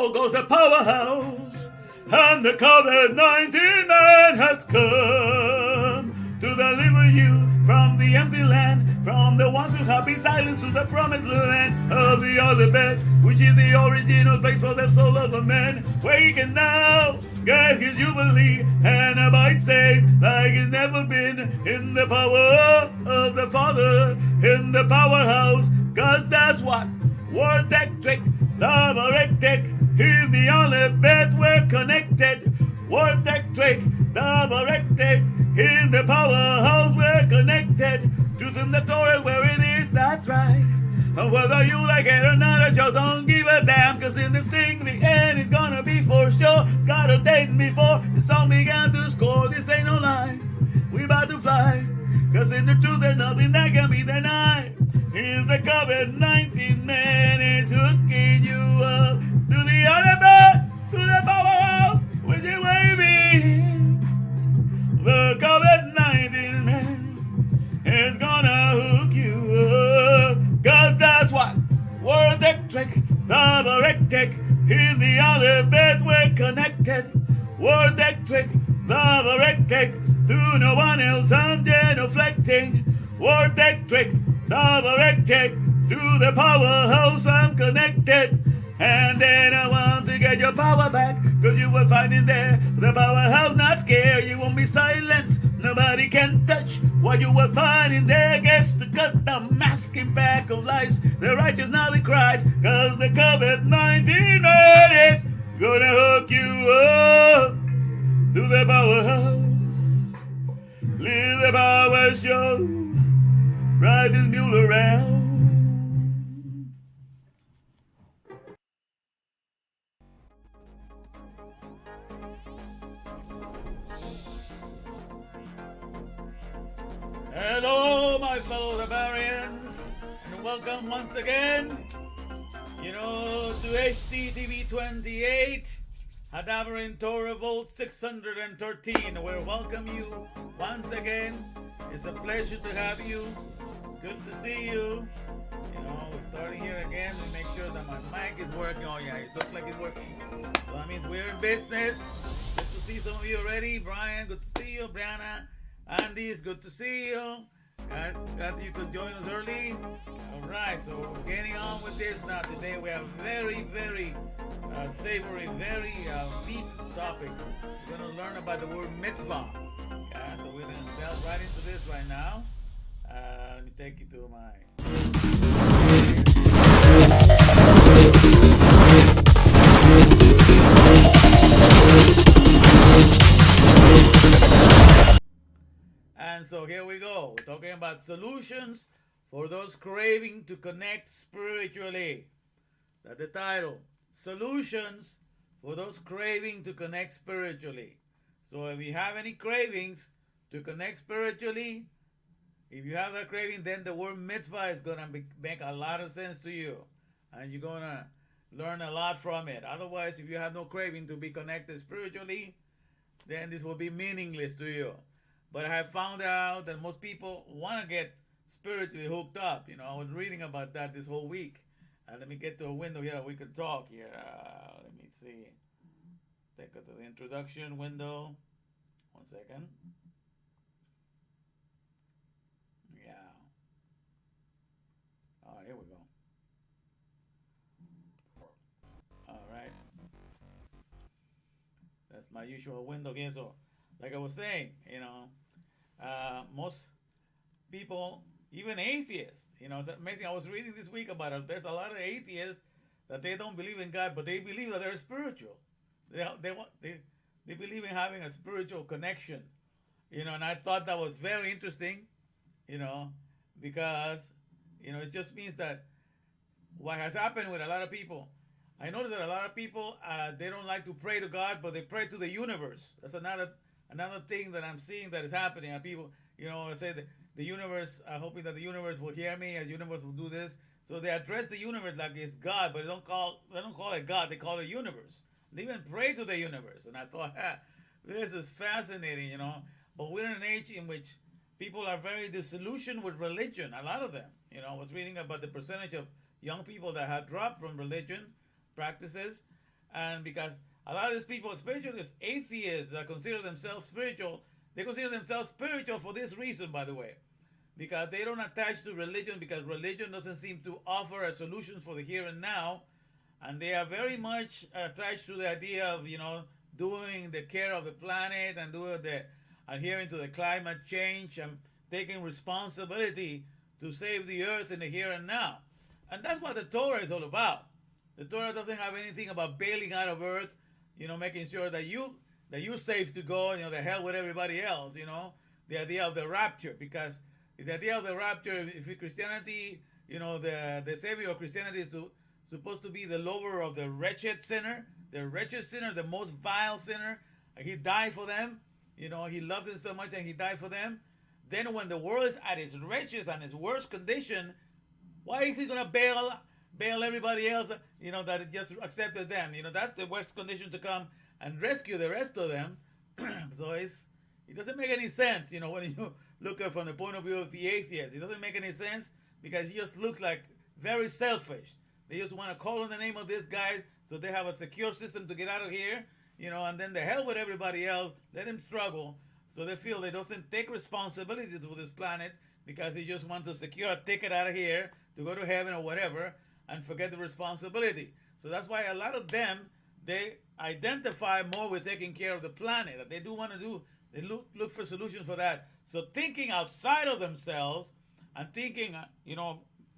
Out goes the powerhouse, and the COVID-19-Man has come to deliver you from the empty land, from the ones who have been silenced to the promised land of the other bed, which is the original place for the soul of a man, where he can now get his jubilee and abide safe like he's never been, in the power of the Father, in the powerhouse, cause that's what Word Electric, Love Electric, is the only bed we're connected. Word Electric, Love Electric, in the powerhouse we're connected. Truth in the Torah where it is, that's right. And whether you like it or not, I just don't give a damn, cause in this thing the end is gonna be for sure. It's got a date before the song began to score. This ain't no lie, we about to fly, cause in the truth there's nothing that can be denied. Here's the COVID-19-Man is hooking you up to the other bed, to the powerhouse with you waving. The COVID-19-Man is gonna hook you up, cause that's what Word Electric, Love Electric, in the other bed we're connected. Word Electric, Love Electric, to no one else I'm genuflecting. Word Electric, Love Electric, to the powerhouse I'm connected. And then I want to get your power back, cause you will find in there the powerhouse not scared. You won't be silenced, nobody can touch what you will find in there. Gets to cut the masking back of lies, the righteous now they cries, cause the COVID-19 is gonna hook you up to the powerhouse. Live the power show, ride this mule around. Hello, my fellow Bavarians, and welcome once again, to HTTV 28, Hadavarin Torah Volt 613. We welcome you once again. It's a pleasure to have you. It's good to see you. We're starting here again. We make sure that my mic is working. Oh yeah, it looks like it's working. So that means we're in business. Good to see some of you already. Brian, good to see you. Brianna, Andy, it's good to see you. Glad you could join us early. All right, so we're getting on with this now. Today we have very, very savory, very deep topic. We're going to learn about the word mitzvah. So we're going to delve right into this right now. Let me take you to my... And so here we go. We're talking about solutions for those craving to connect spiritually. That's the title. Solutions for those craving to connect spiritually. So if you have any cravings to connect spiritually, if you have that craving, then the word mitzvah is going to make a lot of sense to you. And you're going to learn a lot from it. Otherwise, if you have no craving to be connected spiritually, then this will be meaningless to you. But I have found out that most people want to get spiritually hooked up. I was reading about that this whole week. Let me get to a window here. We can talk here. Let me see. Take it to the introduction window. 1 second. Yeah. All right, here we go. All right. That's my usual window again. So, like I was saying, most people, even atheists, it's amazing. I was reading this week about it. There's a lot of atheists that they don't believe in God, but they believe that they're spiritual. They believe in having a spiritual connection, and I thought that was very interesting, because, it just means that what has happened with a lot of people, I noticed that a lot of people, they don't like to pray to God, but they pray to the universe. That's another thing that I'm seeing that is happening. And people, say that the universe, hoping that the universe will hear me, and the universe will do this. So they address the universe like it's God, but they don't call it God. They call it universe. They even pray to the universe. And I thought, this is fascinating, But we're in an age in which people are very disillusioned with religion. A lot of them. I was reading about the percentage of young people that have dropped from religion practices, And because a lot of these people, spiritualists, atheists that consider themselves spiritual, they consider themselves spiritual for this reason, by the way, because they don't attach to religion, because religion doesn't seem to offer a solution for the here and now, and they are very much attached to the idea of doing the care of the planet and doing the adhering to the climate change and taking responsibility to save the earth in the here and now. And that's what the Torah is all about. The Torah doesn't have anything about bailing out of earth, making sure that you're safe to go, the hell with everybody else, the idea of the rapture. Because the idea of the rapture, if Christianity, the savior of Christianity is supposed to be the lover of the wretched sinner, the most vile sinner. He died for them. He loved them so much and he died for them. Then when the world is at its wretched and its worst condition, why is he going to bail everybody else, that just accepted them? That's the worst condition to come and rescue the rest of them. So it doesn't make any sense, when you look at it from the point of view of the atheist. It doesn't make any sense because he just looks like very selfish. They just want to call on the name of this guy so they have a secure system to get out of here, and then the hell with everybody else, let them struggle. So they feel they don't take responsibility for this planet because they just want to secure a ticket out of here to go to heaven or whatever and forget the responsibility. So that's why a lot of them, they identify more with taking care of the planet. They do want to do, they look for solutions for that. So thinking outside of themselves and thinking,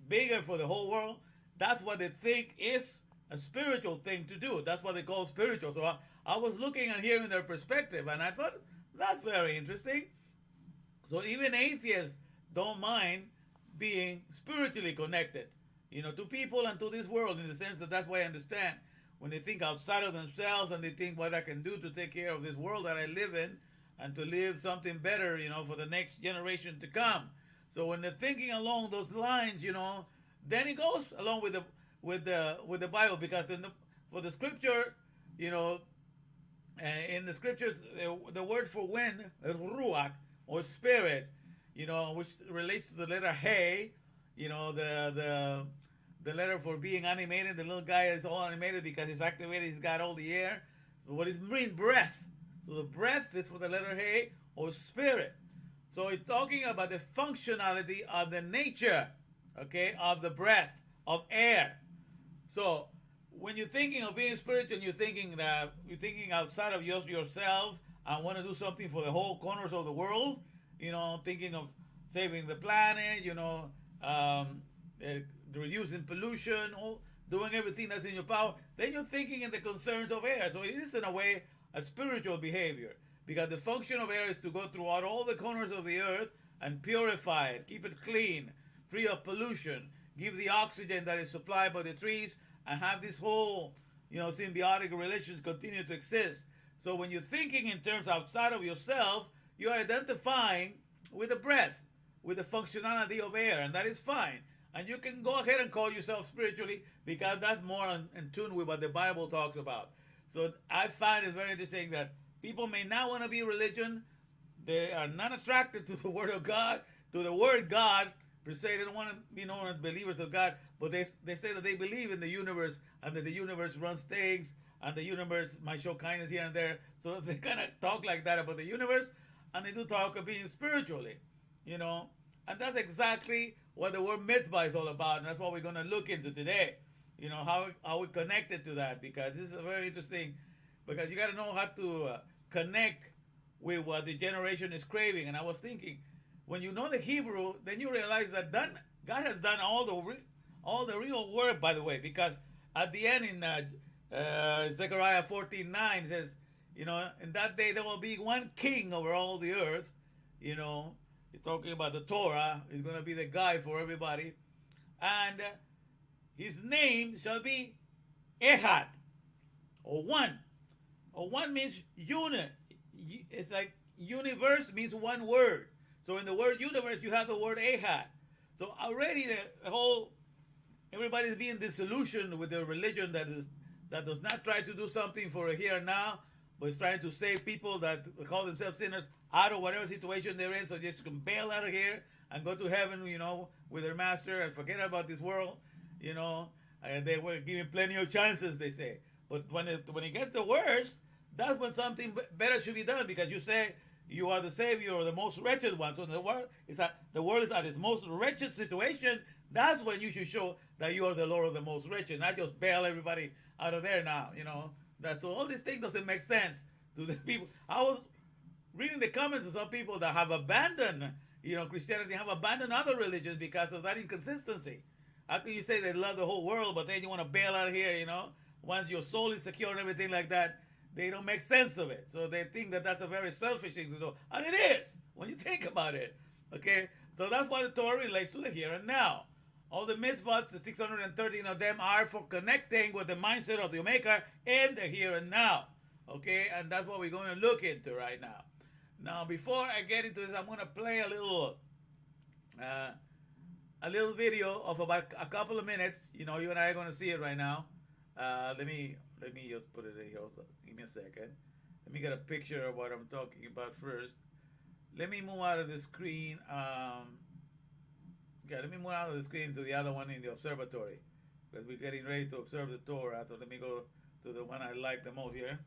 bigger for the whole world, that's what they think is a spiritual thing to do. That's what they call spiritual. So I was looking and hearing their perspective, and I thought, that's very interesting. So even atheists don't mind being spiritually connected, to people and to this world, in the sense that that's why I understand when they think outside of themselves and they think what I can do to take care of this world that I live in and to live something better, for the next generation to come. So when they're thinking along those lines, then it goes along with the Bible, because for the scriptures, in the scriptures, the word for wind is ruach, or spirit, which relates to the letter He, the letter for being animated. The little guy is all animated because he's activated, he's got all the air. So what is mean? Breath. So the breath is for the letter He, or spirit. So it's talking about the functionality of the nature, of the breath, of air. So when you're thinking of being spiritual, you're thinking outside of yourself and want to do something for the whole corners of the world, thinking of saving the planet, reducing pollution, doing everything that's in your power, then you're thinking in the concerns of air. So it is, in a way, a spiritual behavior, because the function of air is to go throughout all the corners of the earth and purify it, keep it clean, free of pollution, give the oxygen that is supplied by the trees, and have this whole, symbiotic relations continue to exist. So when you're thinking in terms outside of yourself, you're identifying with the breath, with the functionality of air, and that is fine. And you can go ahead and call yourself spiritually, because that's more in tune with what the Bible talks about. So I find it very interesting that people may not want to be religion. They are not attracted to the Word of God, to the Word God, per se. They don't want to be known as believers of God, but they say that they believe in the universe and that the universe runs things and the universe might show kindness here and there. So they kind of talk like that about the universe, and they do talk of being spiritually, And that's exactly what the word Mitsvah is all about, and that's what we're going to look into today. How we connected to that, because this is very interesting, because you got to know how to connect with what the generation is craving. And I was thinking, when you know the Hebrew, then you realize that God has done all the real work, by the way, because at the end in Zechariah 14:9 says, in that day there will be one king over all the earth. He's talking about the Torah. He's going to be the guy for everybody. And his name shall be Ehad, or one. Or one means unit. It's like universe means one word. So in the word universe, you have the word Ehad. So already the whole, everybody's being disillusioned with the religion that does not try to do something for a here and now, but is trying to save people that call themselves sinners out of whatever situation they're in, so they just can bail out of here and go to heaven, with their master and forget about this world, and they were given plenty of chances, they say. But when it gets the worst, that's when something better should be done, because you say you are the savior or the most wretched one. So the world is at its most wretched situation. That's when you should show that you are the Lord of the most wretched, not just bail everybody out of there now. That's so all these things doesn't make sense to the people. I was reading the comments of some people that have abandoned, Christianity, have abandoned other religions because of that inconsistency. How can you say they love the whole world, but then you want to bail out here, Once your soul is secure and everything like that, they don't make sense of it. So they think that that's a very selfish thing to do. And it is, when you think about it. Okay? So that's why the Torah relates to the here and now. All the mitzvahs, the 613 of them, are for connecting with the mindset of the Maker in the here and now. Okay? And that's what we're going to look into right now. Now, before I get into this, I'm going to play a little video of about a couple of minutes. You and I are going to see it right now. Let me just put it in here. Also, give me a second. Let me get a picture of what I'm talking about first. Let me move out of the screen. Let me move out of the screen to the other one in the observatory, because we're getting ready to observe the Torah. So let me go to the one I like the most here.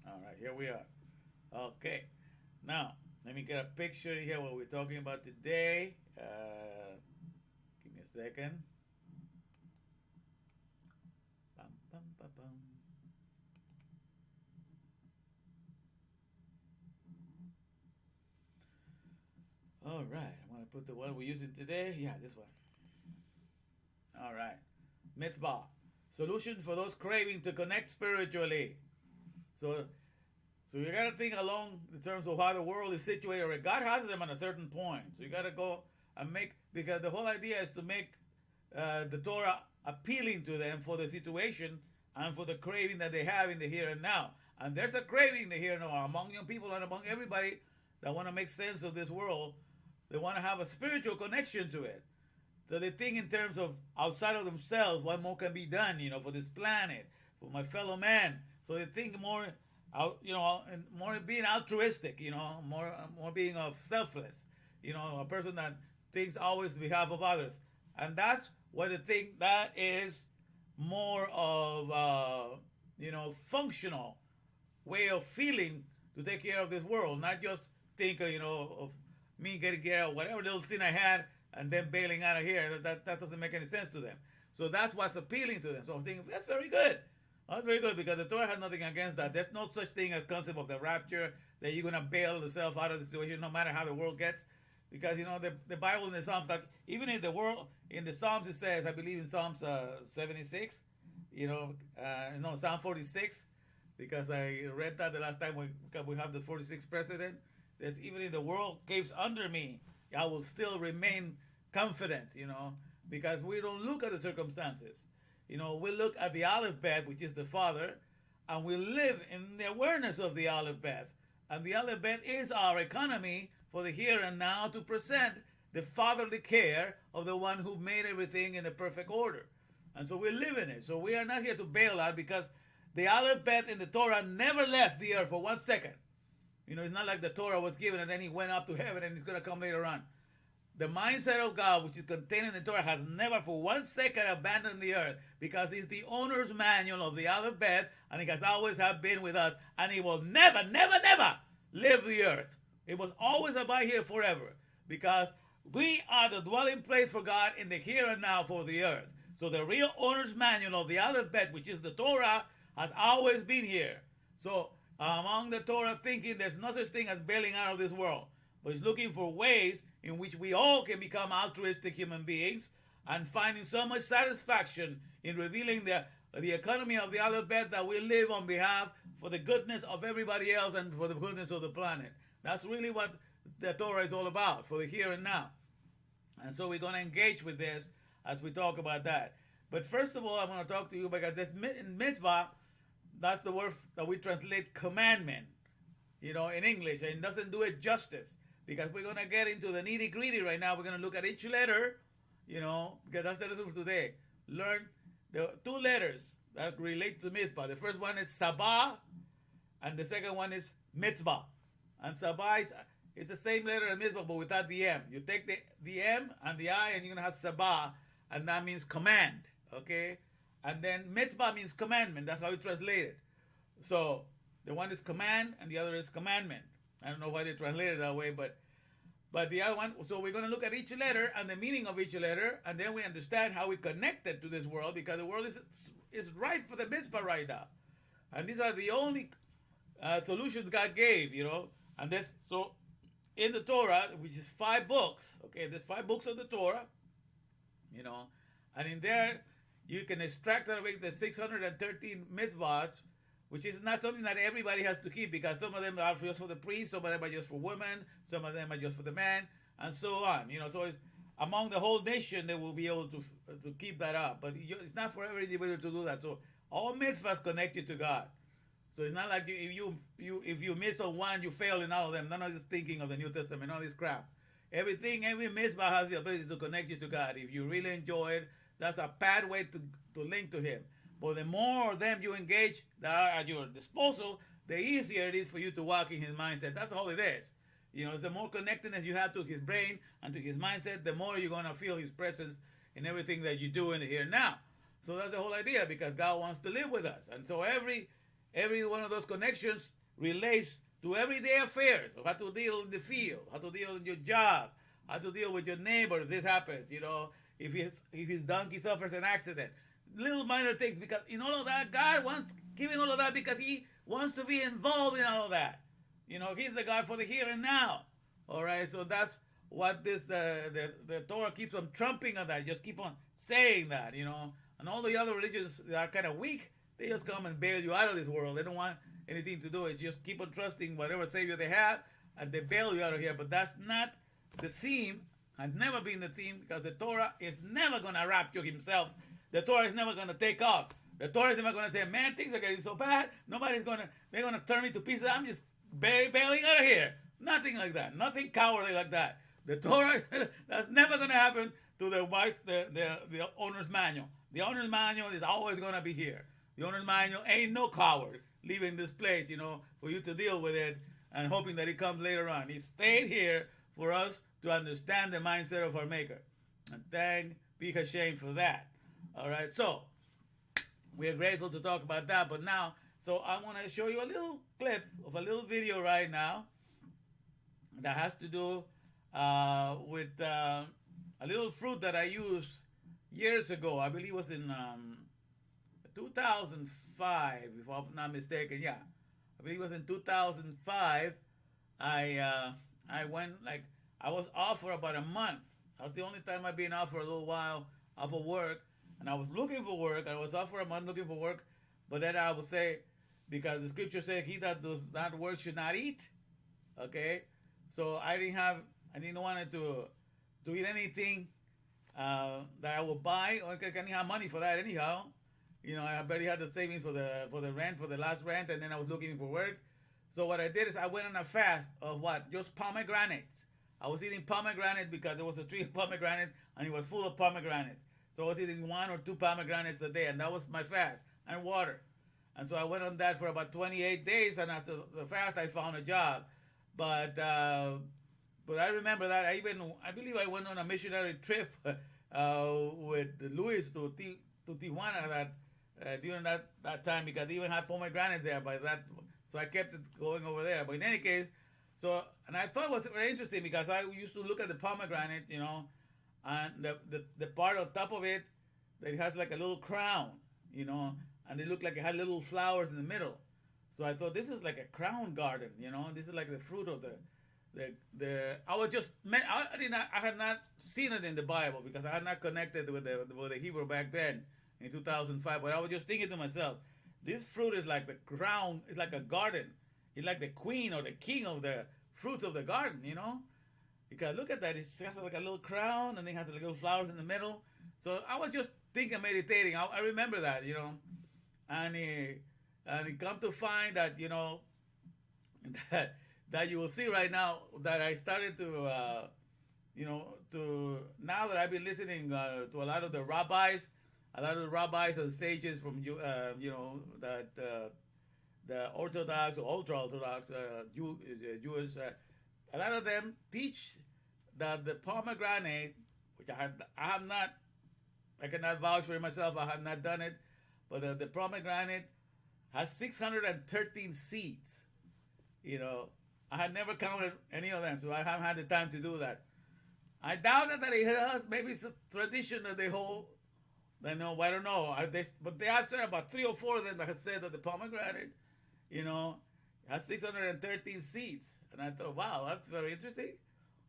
All right, here we are. Okay, now let me get a picture here what we're talking about today. Give me a second. All right, I'm going to put the one we're using today. Yeah, this one. All right. Mitsvah. Solution for those craving to connect spiritually. So you got to think along the terms of how the world is situated. God has them at a certain point. So you got to go and because the whole idea is to make the Torah appealing to them for the situation and for the craving that they have in the here and now. And there's a craving in the here and now among young people and among everybody that want to make sense of this world. They want to have a spiritual connection to it. So they think in terms of outside of themselves, what more can be done, for this planet, for my fellow man. So they think more, and more being altruistic, more being of selfless, a person that thinks always on behalf of others. And that's what they think that is more of, functional way of feeling to take care of this world, not just think, of me getting care of whatever little sin I had and then bailing out of here. That doesn't make any sense to them. So that's what's appealing to them. So I'm thinking, that's very good. That's very good, because the Torah has nothing against that. There's no such thing as concept of the rapture, that you're going to bail yourself out of the situation no matter how the world gets. Because, the Bible in the Psalms, like, even in the world, in the Psalms it says, I believe in Psalms 76, Psalm 46, because I read that the last time we have the 46th president. There's even if the world caves under me, I will still remain confident, because we don't look at the circumstances. We look at the Aleph Bet, which is the Father, and we live in the awareness of the Aleph Bet. And the Aleph Bet is our economy for the here and now to present the fatherly care of the one who made everything in the perfect order. And so we live in it. So we are not here to bail out, because the Aleph Bet in the Torah never left the earth for 1 second. It's not like the Torah was given and then he went up to heaven and he's going to come later on. The mindset of God, which is contained in the Torah, has never for 1 second abandoned the earth, because it's the owner's manual of the Aleph Bet, and it has always have been with us, and it will never, never, never leave the earth. It was always abide here forever, because we are the dwelling place for God in the here and now for the earth. So the real owner's manual of the Aleph Bet, which is the Torah, has always been here. So among the Torah thinking, there's no such thing as bailing out of this world, but it's looking for ways in which we all can become altruistic human beings, and finding so much satisfaction in revealing the economy of the Aleph Bet, that we live on behalf for the goodness of everybody else and for the goodness of the planet. That's really what the Torah is all about, for the here and now. And so we're going to engage with this as we talk about that. But first of all, I'm going to talk to you because this mitzvah, that's the word that we translate commandment, in English, and it doesn't do it justice, because we're going to get into the nitty gritty right now. We're going to look at each letter, because that's the lesson for today. Learn the 2 letters that relate to mitzvah. The first one is sabah, and the second one is mitzvah. And sabah is the same letter as mitzvah, but without the M. You take the M and the I, and you're going to have sabah, and that means command. Okay, and then mitzvah means commandment. That's how we translate it. So the one is command and the other is commandment. I don't know why they translate it that way, but the other one. So we're going to look at each letter and the meaning of each letter, and then we understand how we connected to this world, because the world is ripe for the mitzvah right now, and these are the only solutions God gave. And this so in the Torah, which is 5 books. Okay, there's 5 books of the Torah. And in there you can extract out of the 613 mitzvahs, which is not something that everybody has to keep, because some of them are just for the priest, some of them are just for women, some of them are just for the man, and so on. So it's among the whole nation they will be able to keep that up, but it's not for every individual to do that. So all mitzvahs connect you to God. So it's not like if you miss on one, you fail in all of them. None of this thinking of the New Testament, all this crap. Every mitzvah has the ability to connect you to God. If you really enjoy it, that's a pathway to link to Him. But the more of them you engage that are at your disposal, the easier it is for you to walk in His mindset. That's all it is. It's the more connectedness you have to His brain and to His mindset, the more you're going to feel His presence in everything that you do in the here and now. So that's the whole idea, because God wants to live with us. And so every one of those connections relates to everyday affairs, how to deal in the field, how to deal in your job, how to deal with your neighbor if this happens, if his donkey suffers an accident. Little minor things, because in all of that, God wants giving all of that because He wants to be involved in all of that. He's the God for the here and now. All right, so that's what the Torah keeps on trumping on that. Just keep on saying that, And all the other religions that are kind of weak, they just come and bail you out of this world. They don't want anything to do. It's just keep on trusting whatever Savior they have, and they bail you out of here. But that's not the theme. Has never been the theme, because the Torah is never going to rapture Himself. The Torah is never going to take off. The Torah is never going to say, man, things are getting so bad, they're going to turn me to pieces. I'm just bailing out of here. Nothing like that. Nothing cowardly like that. The Torah, that's never going to happen to the owner's manual. The owner's manual is always going to be here. The owner's manual ain't no coward leaving this place, for you to deal with it and hoping that it comes later on. He stayed here for us to understand the mindset of our Maker. And thank be Hashem for that. All right, so we are grateful to talk about that. But now, so I want to show you a little clip of a little video right now that has to do with a little fruit that I used years ago. I believe it was in 2005, if I'm not mistaken. Yeah, I believe it was in 2005. I went, I was off for about a month. That was the only time I've been off for a little while, off of work. And I was looking for work. I was off for a month looking for work. But then I would say, because the scripture says, he that does not work should not eat. Okay? So I didn't want to eat anything that I would buy, or I didn't have money for that anyhow. I barely had the savings for the rent, for the last rent, and then I was looking for work. So what I did is I went on a fast of what? Just pomegranates. I was eating pomegranate because there was a tree of pomegranate and it was full of pomegranate. So I was eating 1 or 2 pomegranates a day, and that was my fast, and water. And so I went on that for about 28 days, and after the fast I found a job. But I remember that I believe I went on a missionary trip with Luis to Tijuana during that time, because they even had pomegranates there by that. So I kept it going over there. But in any case, and I thought it was very interesting, because I used to look at the pomegranate, and the part on top of it, that it has like a little crown, and it looked like it had little flowers in the middle. So I thought, this is like a crown garden, this is like the fruit of I had not seen it in the Bible, because I had not connected with the Hebrew back then in 2005. But I was just thinking to myself, this fruit is like the crown. It's like a garden. It's like the queen or the king of the fruits of the garden, Because look at that. It has like a little crown, and it has like little flowers in the middle. So I was just thinking, meditating. I remember that, And it come to find that, that you will see right now that I started to, now that I've been listening to a lot of the rabbis and sages from, that the Orthodox or ultra-Orthodox Jewish, a lot of them teach that the pomegranate, which I have not I cannot vouch for it myself. I have not done it, but the pomegranate has 613 seeds. You know, I had never counted any of them, so I haven't had the time to do that. I doubt that it has. Maybe it's a tradition that they hold. I know, I don't know. But they have said about 3 or 4 of them that have said that the pomegranate, you know, has 613 seeds. And I thought, wow, that's very interesting.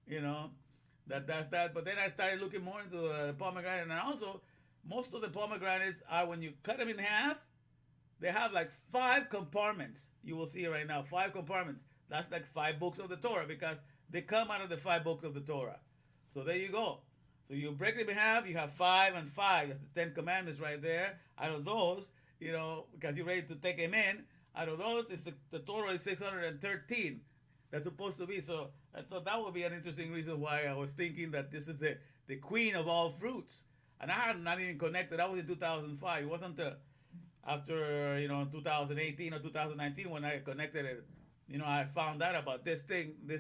You know, that's that. But then I started looking more into the pomegranate, and also most of the pomegranates are, when you cut them in half, they have like 5 compartments. You will see it right now, 5 compartments. That's like 5 books of the Torah, because they come out of the 5 books of the Torah. So there you go. So you break them in half, you have 5 and 5. That's the 10 Commandments right there. Out of those, you know, because you're ready to take them in, out of those, the Torah is 613. That's supposed to be. So I thought that would be an interesting reason why I was thinking that this is the queen of all fruits. And I had not even connected. That was in 2005. It wasn't after, 2018 or 2019 when I connected it. I found out about this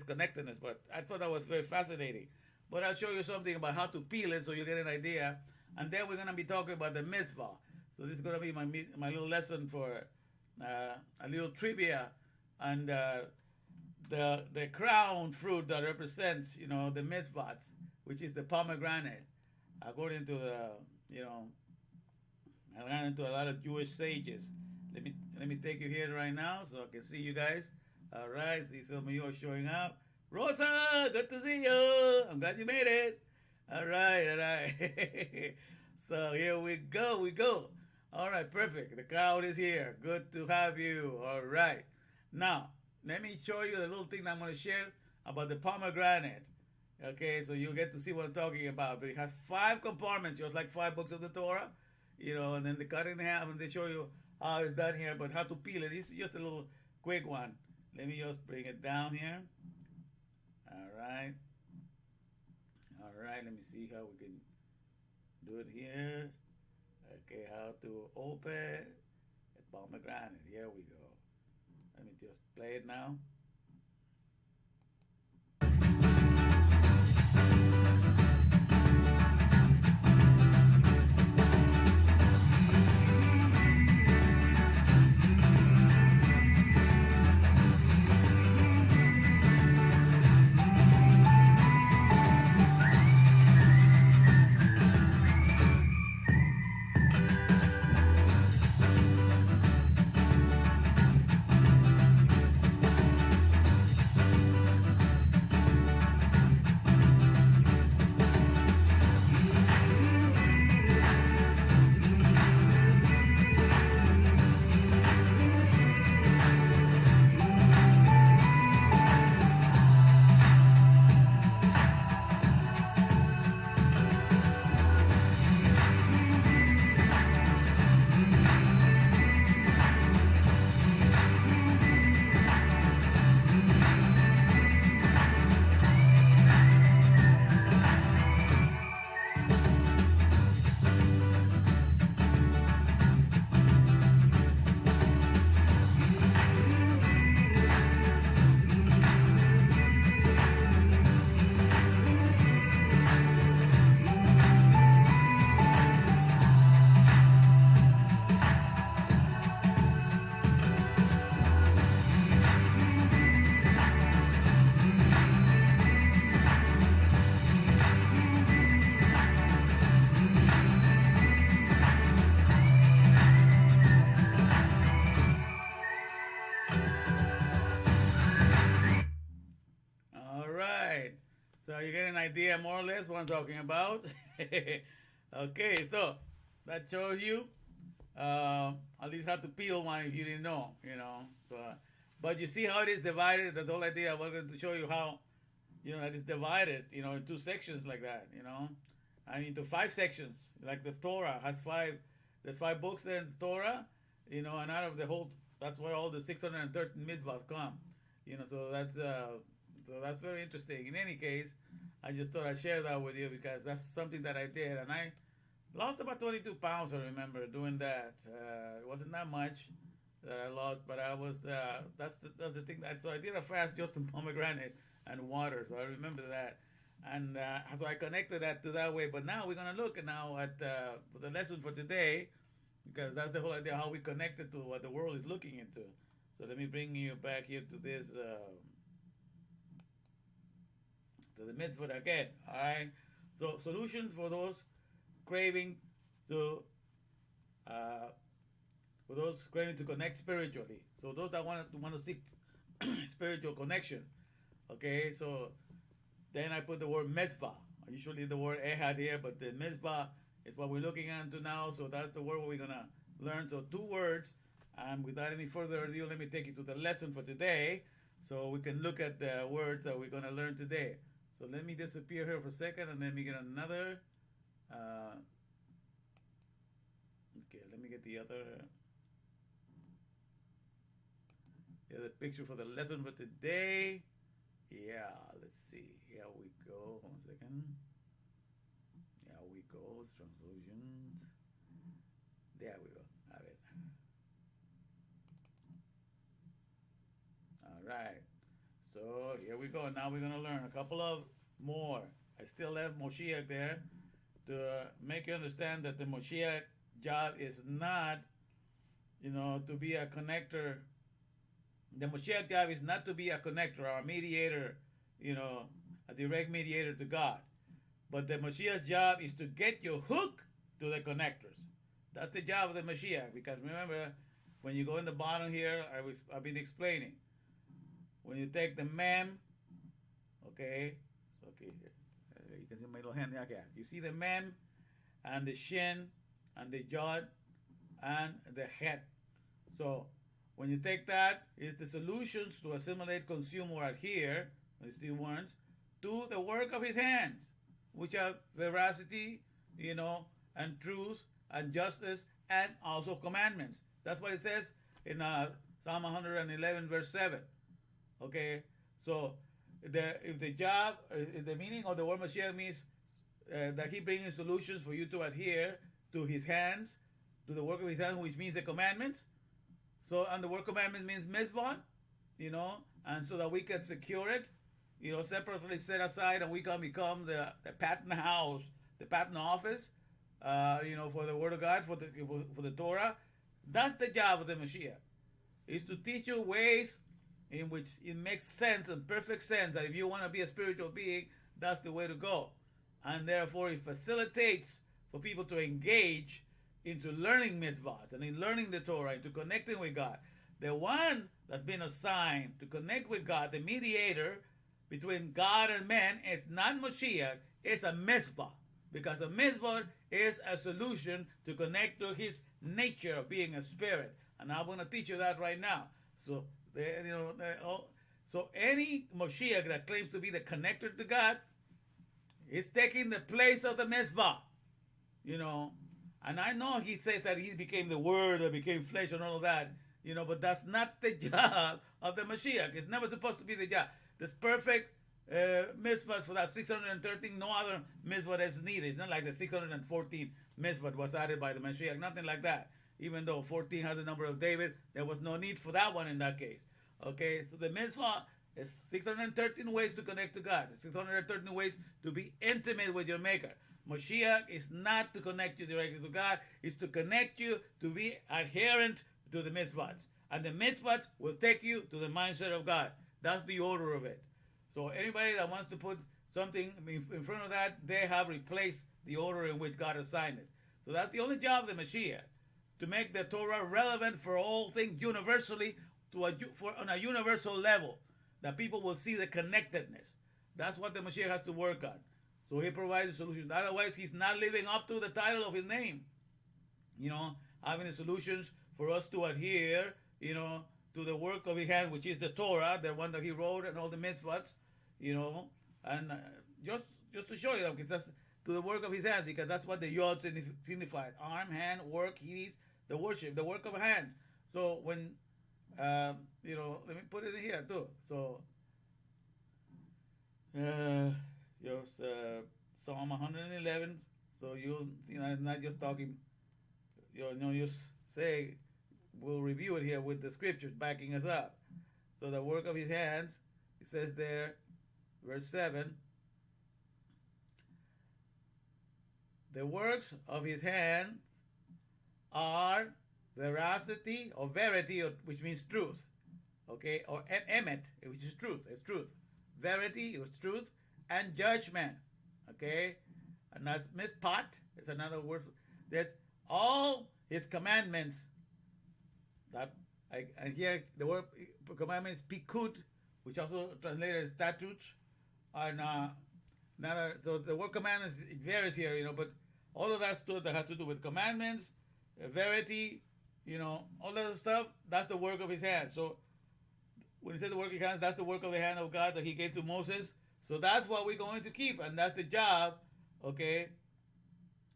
connectedness. But I thought that was very fascinating. But I'll show you something about how to peel it so you get an idea. And then we're going to be talking about the Mitsvah. So this is going to be my little lesson for a little trivia. And the crown fruit that represents, the Mitzvahs, which is the pomegranate, according to I ran into a lot of Jewish sages. Let me take you here right now so I can see you guys. All right, see some of you are showing up. Rosa, good to see you. I'm glad you made it. All right. So here we go. All right, perfect. The crowd is here. Good to have you. All right. Now, let me show you the little thing that I'm going to share about the pomegranate. Okay, so you'll get to see what I'm talking about. But it has 5 compartments, just like 5 books of the Torah. And then they cut it in half and they show you how it's done here, but how to peel it. This is just a little quick one. Let me just bring it down here. All right, let me see how we can do it here. Okay, how to open a pomegranate. Here we go. Let me just play it now. So you get an idea more or less what I'm talking about. Okay, so that shows you at least how to peel one if you didn't know. So, but you see how it is divided. The whole idea. I was going to show you how, it is divided, in 2 sections like that. I mean, to 5 sections. Like the Torah has 5. There's 5 books there in the Torah, and out of the whole, that's where all the 613 mitzvahs come. So that's very interesting. In any case, I just thought I'd share that with you because that's something that I did, and I lost about 22 pounds. I remember doing that. It wasn't that much that I lost, but I was. That's the thing. So I did a fast just on pomegranate and water. So I remember that. And so I connected that to that way. But now we're going to look now at for the lesson for today, because that's the whole idea, how we connect it to what the world is looking into. So let me bring you back here to this, to the mitzvah again. All right. So solutions for those craving to, uh, for those craving to connect spiritually. So those that want to seek spiritual connection. Okay. So then I put the word mitzvah. Usually the word ehad here, but the mitzvah is what we're looking into now. So that's the word we're gonna learn. So 2 words. And without any further ado, let me take you to the lesson for today, so we can look at the words that we're gonna learn today. So let me disappear here for a second, and let me get another. Okay, let me get the other picture for the lesson for today. Yeah, let's see. Here we go. 1 second. Here we go. Translations. There we go. Have it. All right. So here we go. Now we're gonna learn a couple of more. I still left Moshiach there to make you understand that the Moshiach job is not, to be a connector. The Moshiach job is not to be a connector or a mediator, a direct mediator to God. But the Moshiach's job is to get you hooked to the connectors. That's the job of the Mashiach. Because remember, when you go in the bottom here, I've been explaining. When you take the mem, okay, you can see my little hand. Okay, you see the mem, and the shin, and the jod, and the het. So when you take that, it's the solutions to assimilate, consume, or adhere, these 2 words, to the work of his hands, which are veracity, and truth, and justice, and also commandments. That's what it says in Psalm 111, verse 7. Okay, so if the job, the meaning of the word Mashiach means that he brings solutions for you to adhere to his hands, to the work of his hands, which means the commandments. So, and the word commandment means mitzvah, and so that we can secure it, separately set aside, and we can become the patent house, the patent office, for the word of God, for the Torah. That's the job of the Mashiach, is to teach you ways in which it makes sense and perfect sense that if you want to be a spiritual being, that's the way to go. And therefore it facilitates for people to engage into learning mitzvahs and in learning the Torah, into connecting with God. The one that's been assigned to connect with God, the mediator between God and man, is not Moshiach, it's a mitzvah. Because a mitzvah is a solution to connect to his nature of being a spirit. And I'm going to teach you that right now. So, so any Moshiach that claims to be the connector to God is taking the place of the mitzvah. And I know he says that he became the word that became flesh and all of that, but that's not the job of the Mashiach. It's never supposed to be the job. This perfect mitzvahs for that 613, no other mitzvah is needed. It's not like the 614 mitzvah was added by the Mashiach, nothing like that. Even though 14 has the number of David, there was no need for that one in that case. Okay, so the mitzvah is 613 ways to connect to God. 613 ways to be intimate with your Maker. Moshiach is not to connect you directly to God. It's to connect you to be adherent to the mitzvahs. And the mitzvahs will take you to the mindset of God. That's the order of it. So anybody that wants to put something in front of that, they have replaced the order in which God assigned it. So that's the only job of the Mashiach, to make the Torah relevant for all things universally, on a universal level, that people will see the connectedness. That's what the Mashiach has to work on. So he provides the solutions. Otherwise, he's not living up to the title of his name. Having the solutions for us to adhere, to the work of his hand, which is the Torah, the one that he wrote, and all the mitzvahs, and just to show you that, because that's to the work of his hand, because that's what the yod signified. Arm, hand, work, he needs the worship, the work of hands. So when, let me put it in here too. So, Psalm 111. So I'm not just talking, just say, we'll review it here with the scriptures backing us up. So the work of his hands, it says there, verse 7, The works of his hands are veracity or verity, which means truth. Okay, or emet, which is truth. It's truth. Verity is truth, and judgment. Okay, and that's mispat. It's another word. There's all his commandments. That and here the word commandments pikud, which also translated as statutes, and another. So the word commandments varies here, but all of that stuff that has to do with commandments, verity, all that stuff. That's the work of his hands. So when he said the work of his hands, that's the work of the hand of God that he gave to Moses. So that's what we're going to keep, and that's the job, okay,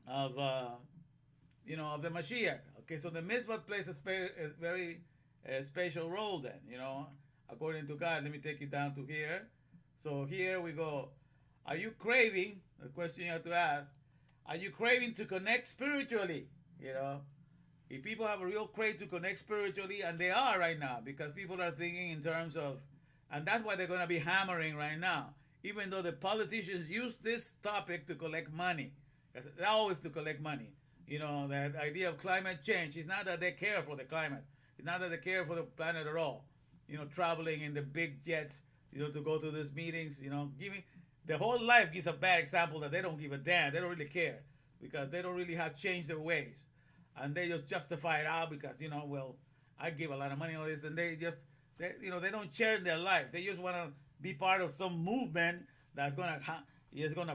of of the Mashiach. Okay, so the mitzvah plays a very special role then, according to God. Let me take you down to here. So here we go. Are you craving? The question you have to ask. Are you craving to connect spiritually? If people have a real crave to connect spiritually, and they are right now, because people are thinking in terms of, and that's why they're going to be hammering right now, even though the politicians use this topic to collect money. They're always to collect money. That idea of climate change. It's not that they care for the climate. It's not that they care for the planet at all. Traveling in the big jets, to go to these meetings, giving the whole life gives a bad example that they don't give a damn. They don't really care because they don't really have changed their ways. And they just justify it out because, well, I give a lot of money on this, and they don't share in their life. They just want to be part of some movement that's gonna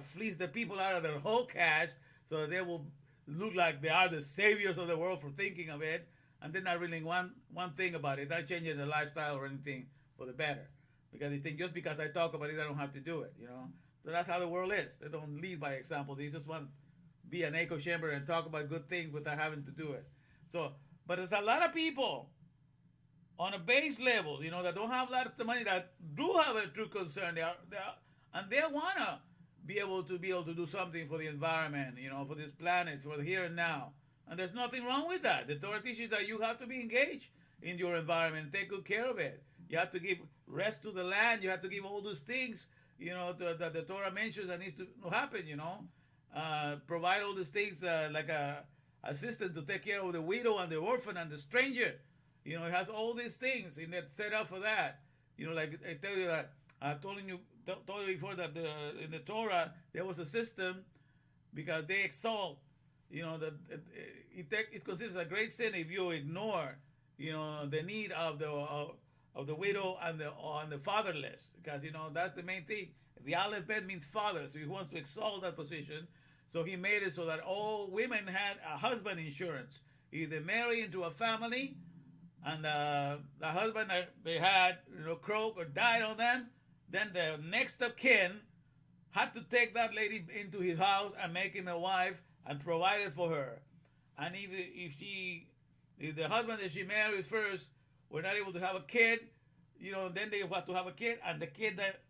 fleece the people out of their whole cash, so they will look like they are the saviors of the world for thinking of it, and they're not really one thing about it. They're not changing their lifestyle or anything for the better, because they think just because I talk about it, I don't have to do it. So that's how the world is. They don't lead by example. They just want to be an echo chamber and talk about good things without having to do it. So, but there's a lot of people on a base level, that don't have lots of money, that do have a true concern. And they wanna be able to do something for the environment, for this planet, for the here and now. And there's nothing wrong with that. The Torah teaches that you have to be engaged in your environment and take good care of it. You have to give rest to the land. You have to give all those things, that the Torah mentions that needs to happen. Provide all these things like a assistant to take care of the widow and the orphan and the stranger. It has all these things in that set up for that. Like I tell you that I've told you before that in the Torah there was a system because they exalt. That it considers a great sin if you ignore, the need of the widow and the fatherless, because that's the main thing. The Aleph Bet means father, so he wants to exalt that position. So he made it so that all women had a husband insurance. If they marry into a family, and the husband that they had, croaked or died on them, then the next of kin had to take that lady into his house and make him a wife and provide it for her. And if the husband that she married first were not able to have a kid, then they had to have a kid, and the kid that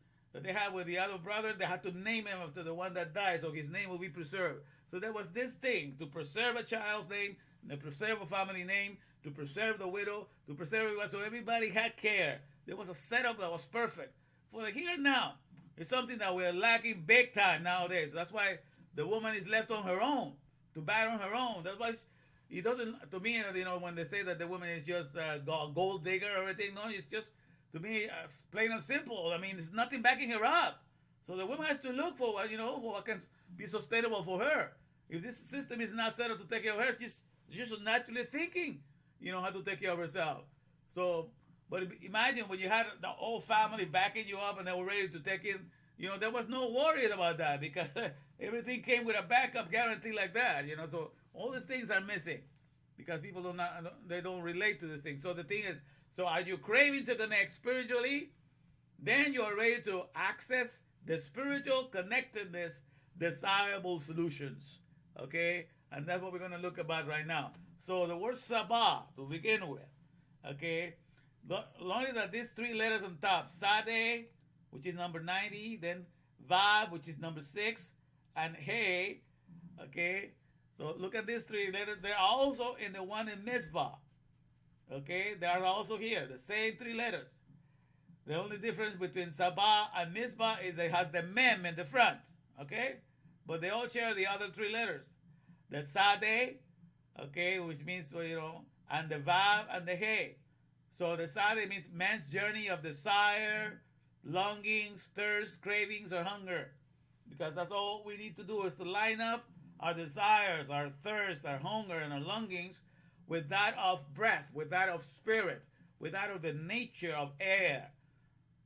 they had with the other brother, they had to name him after the one that died, so his name will be preserved. So there was this thing to preserve a child's name, to preserve a family name, to preserve the widow, to preserve everyone, so everybody had care. There was a setup that was perfect. For the here and now, it's something that we're lacking big time nowadays. That's why the woman is left on her own, to bat on her own. That's why it doesn't, to me, when they say that the woman is just a gold digger or everything, no, it's just, to me, plain and simple. I mean, there's nothing backing her up. So the woman has to look for what can be sustainable for her. If this system is not set up to take care of her, she's just naturally thinking, how to take care of herself. So, but imagine when you had the whole family backing you up and they were ready to take in, there was no worry about that because everything came with a backup guarantee like that, So all these things are missing because people don't relate to these things. So the thing is, so are you craving to connect spiritually? Then you are ready to access the spiritual connectedness, desirable solutions. Okay? And that's what we're going to look about right now. So the word Sabah to begin with. Okay? Only that these three letters on top, Sade, which is number 90, then Vav, which is number 6, and Hey. Okay? So look at these three letters. They're also in the one in Mitsvah. Okay, they are also here, the same three letters. The only difference between Sabah and Mitsvah is it has the mem in the front. Okay, but they all share the other three letters. the sade, okay, which means, and the vav and the he. So the sade means man's journey of desire, longings, thirst, cravings, or hunger. Because that's all we need to do is to line up our desires, our thirst, our hunger, and our longings with that of breath, with that of spirit, with that of the nature of air.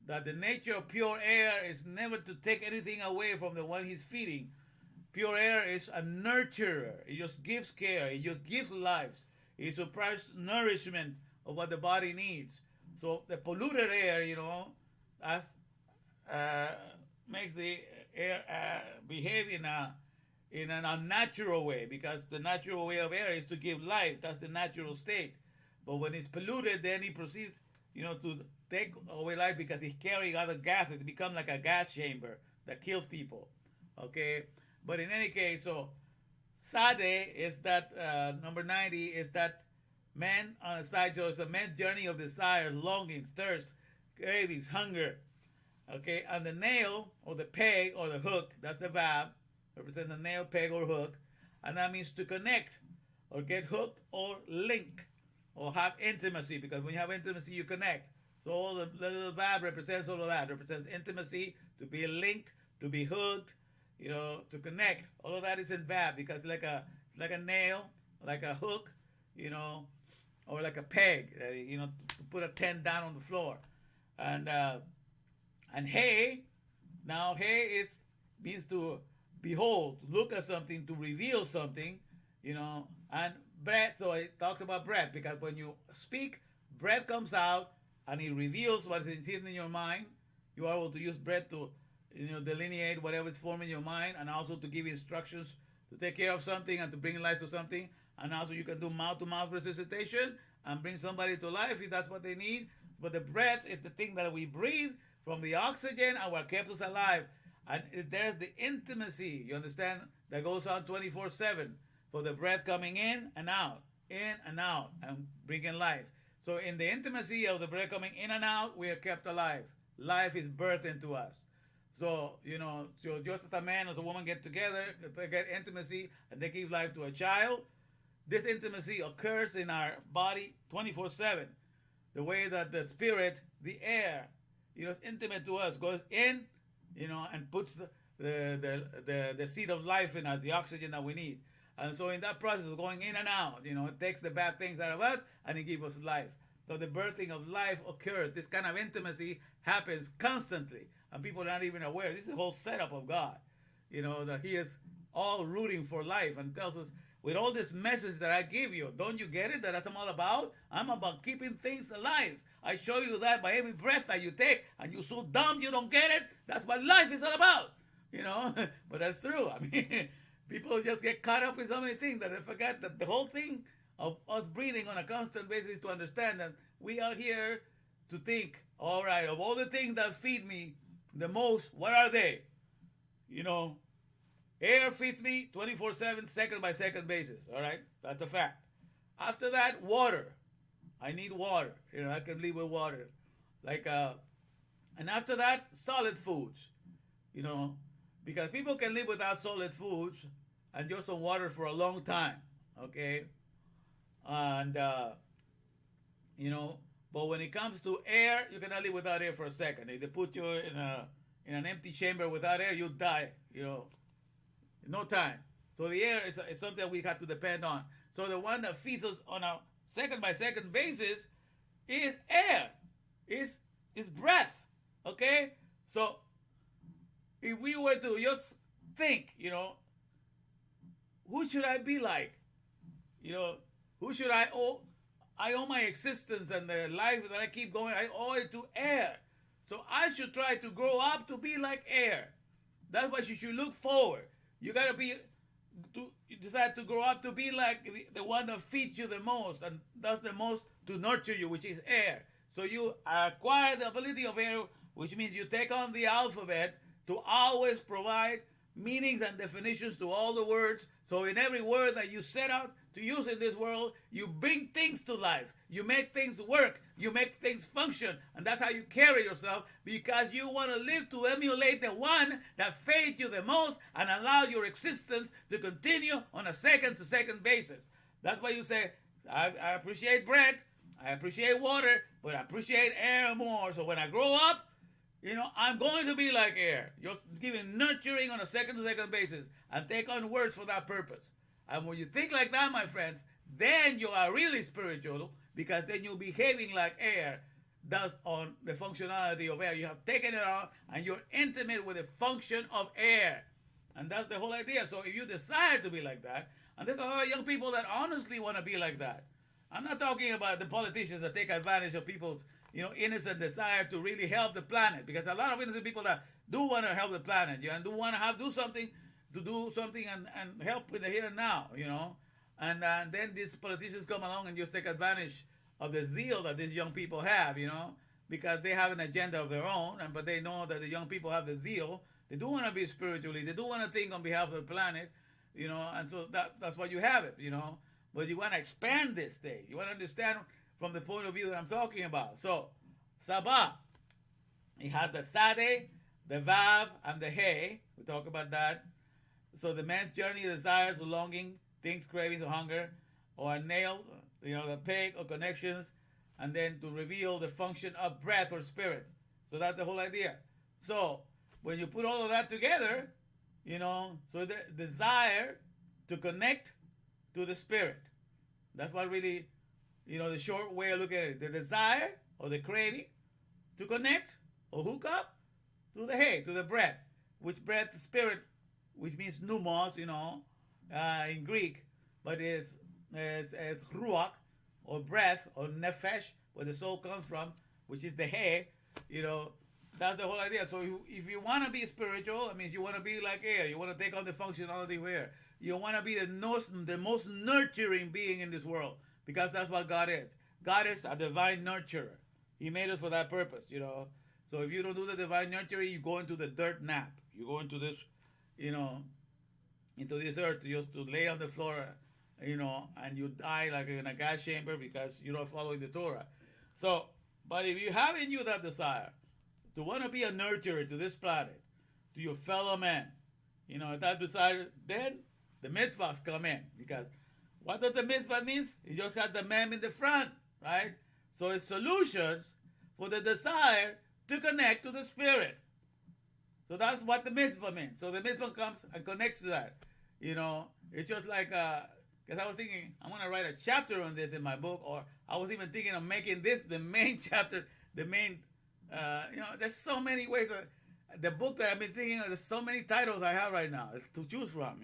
That the nature of pure air is never to take anything away from the one he's feeding. Pure air is a nurturer. It just gives care. It just gives life. It supplies nourishment of what the body needs. So the polluted air, as makes the air behave in an unnatural way, because the natural way of air is to give life. That's the natural state. But when it's polluted, then it proceeds, to take away life because it's carrying other gases. It becomes like a gas chamber that kills people. Okay? But in any case, so Sade is that, number 90 is that man on the side, so it's a man's journey of desire, longings, thirst, cravings, hunger. Okay? And the nail, or the peg, or the hook, that's the vav, represents the nail, peg, or hook. And that means to connect, or get hooked, or link, or have intimacy, because when you have intimacy, you connect. So all the little vav represents all of that. It represents intimacy, to be linked, to be hooked, to connect. All of that is in vav, because it's like a nail, like a hook, or like a peg, to put a tent down on the floor. And hey, now hey means to behold, to look at something, to reveal something, and breath, so it talks about breath, because when you speak, breath comes out, and it reveals what is hidden in your mind. You are able to use breath to, delineate whatever is forming your mind, and also to give instructions to take care of something and to bring life to something. And also you can do mouth-to-mouth resuscitation and bring somebody to life if that's what they need. But the breath is the thing that we breathe from the oxygen and what keeps us alive. And there's the intimacy, you understand, that goes on 24/7 for the breath coming in and out, and bringing life. So in the intimacy of the breath coming in and out, we are kept alive. Life is birthed into us. So, so just as a man and a woman get together, they get intimacy, and they give life to a child, this intimacy occurs in our body 24/7. The way that the spirit, the air, is intimate to us, goes in, and puts the seed of life in us, the oxygen that we need. And so in that process of going in and out, it takes the bad things out of us and it gives us life. So the birthing of life occurs. This kind of intimacy happens constantly, and people are not even aware. This is the whole setup of God, that he is all rooting for life, and tells us, with all this message that I give you, don't you get it? That's what I'm all about. I'm about keeping things alive. I show you that by every breath that you take, and you're so dumb you don't get it. That's what life is all about, But that's true. I mean, people just get caught up in so many things that they forget that the whole thing of us breathing on a constant basis, to understand that we are here to think, all right, of all the things that feed me the most, what are they? Air feeds me 24/7, second by second basis, all right? That's a fact. After that, water. I need water. I can live with water. And after that, solid foods, because people can live without solid foods and just on water for a long time, okay? And, but when it comes to air, you cannot live without air for a second. If they put you in an empty chamber without air, you die, in no time. So the air is something we have to depend on. So the one that feeds us on a second by second basis is air, is breath, okay? So if we were to just think, who should I be like? Who should I owe? I owe my existence and the life that I keep going, I owe it to air. So I should try to grow up to be like air. That's what you should look forward. You got to decide to grow up to be like the one that feeds you the most and does the most to nurture you, which is air. So you acquire the ability of air, which means you take on the alphabet to always provide meanings and definitions to all the words. So in every word that you set out to use in this world, you bring things to life. You make things work. You make things function. And that's how you carry yourself, because you want to live to emulate the one that fed you the most and allow your existence to continue on a second-to-second basis. That's why you say, I appreciate bread, I appreciate water, but I appreciate air more. So when I grow up, I'm going to be like air. You're giving nurturing on a second-to-second basis and take on words for that purpose. And when you think like that, my friends, then you are really spiritual, because then you're behaving like air does on the functionality of air. You have taken it on and you're intimate with the function of air. And that's the whole idea. So if you desire to be like that, and there's a lot of young people that honestly want to be like that. I'm not talking about the politicians that take advantage of people's innocent desire to really help the planet, because a lot of innocent people that do want to help the planet, and do want to do something and help with the here and now, and then these politicians come along and just take advantage of the zeal that these young people have, because they have an agenda of their own, but they know that the young people have the zeal. They do want to be spiritually, they do want to think on behalf of the planet, and so that's why you have it, but you want to expand this thing. You want to understand from the point of view that I'm talking about. So, Sabah, it has the Sade, the Vav, and the He. We talk about that. So the man's journey, desires, or longing, things, cravings, or hunger, or nailed, the peg or connections, and then to reveal the function of breath or spirit. So that's the whole idea. So when you put all of that together, so the desire to connect to the spirit. That's what really, the short way of looking at it. The desire or the craving to connect or hook up to the He, to the breath, which breath, spirit, which means pneumos, in Greek, but it's ruach, or breath, or nefesh, where the soul comes from, which is the He, that's the whole idea. So if you want to be spiritual, that means you want to be like air. You want to take on the functionality of air. You want to be the most nurturing being in this world, because that's what God is. God is a divine nurturer. He made us for that purpose, So if you don't do the divine nurturing, you go into the dirt nap. You go into this, into this earth just to lay on the floor, and you die like in a gas chamber because you're not following the Torah. So, but if you have in you that desire to want to be a nurturer to this planet, to your fellow man, that desire, then the mitzvahs come in. Because what does the mitzvah mean? You just got the mem in the front, right? So it's solutions for the desire to connect to the spirit. So that's what the mitzvah means. So the mitzvah comes and connects to that. It's just like, because I was thinking, I'm going to write a chapter on this in my book, or I was even thinking of making this the main chapter, there's so many ways. The book that I've been thinking of, there's so many titles I have right now to choose from,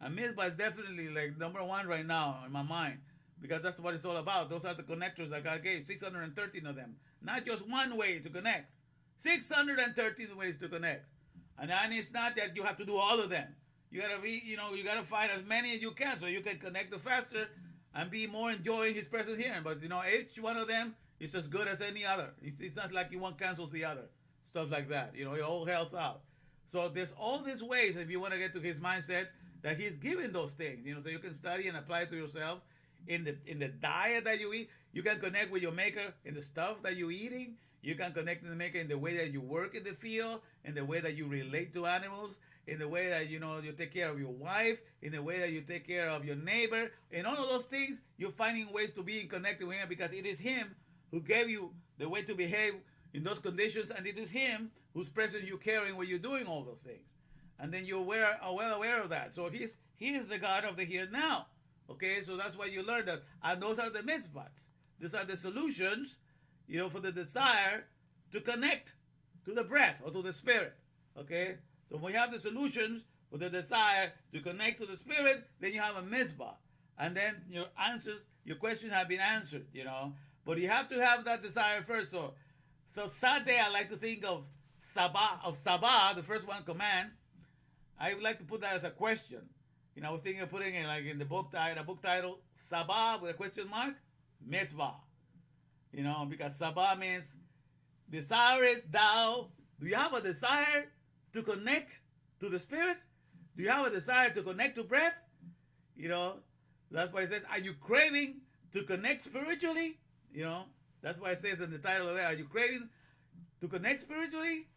And mitzvah is definitely like number one right now in my mind, because that's what it's all about. Those are the connectors that God gave, 613 of them. Not just one way to connect, 613 ways to connect. And it's not that you have to do all of them. You gotta be, you gotta find as many as you can so you can connect the faster and be more enjoying His presence here. But each one of them is as good as any other. It's not like one cancels the other, stuff like that. It all helps out. So there's all these ways if you want to get to His mindset that He's giving those things. So you can study and apply it to yourself in the diet that you eat. You can connect with your Maker in the stuff that you're eating. You can connect with the Maker in the way that you work in the field, in the way that you relate to animals, in the way that you take care of your wife, in the way that you take care of your neighbor. In all of those things, you're finding ways to be connected with Him, because it is Him who gave you the way to behave in those conditions, and it is Him whose presence you're carrying when you're doing all those things. And then you're well aware of that. So He is the God of the here and now. Okay, so that's why you learn that. And those are the mitzvahs. These are the solutions, for the desire to connect to the breath or to the spirit. Okay, so when you have the solutions for the desire to connect to the spirit, then you have a mitzvah. And then your questions have been answered, But you have to have that desire first. So Sadeh, I like to think of Sabah, the first one, command. I would like to put that as a question. I was thinking of putting it like in the book title, Sabah with a question mark, mitzvah. Because Sabah means desirest thou. Do you have a desire to connect to the spirit? Do you have a desire to connect to breath? That's why it says, are you craving to connect spiritually? You know, that's why it says in the title of that, are you craving to connect spiritually?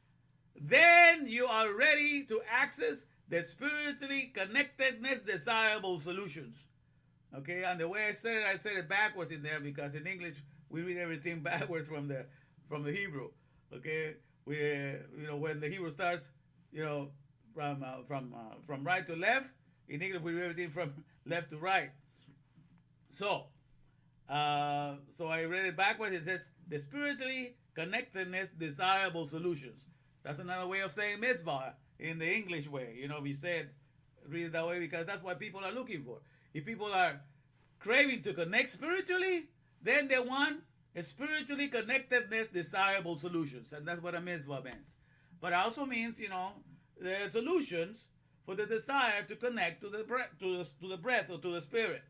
Then you are ready to access the spiritually connectedness desirable solutions. Okay, and the way I said it backwards in there because in English we read everything backwards from the Hebrew. Okay, we when the Hebrew starts, from right to left. In English we read everything from left to right. So I read it backwards. It says the spiritually connectedness desirable solutions. That's another way of saying mitzvah in the English way. We said read it that way because that's what people are looking for. If people are craving to connect spiritually, then they want a spiritually connectedness desirable solutions, and that's what a mitzvah means. But it also means there are solutions for the desire to connect to the breath or to the spirit.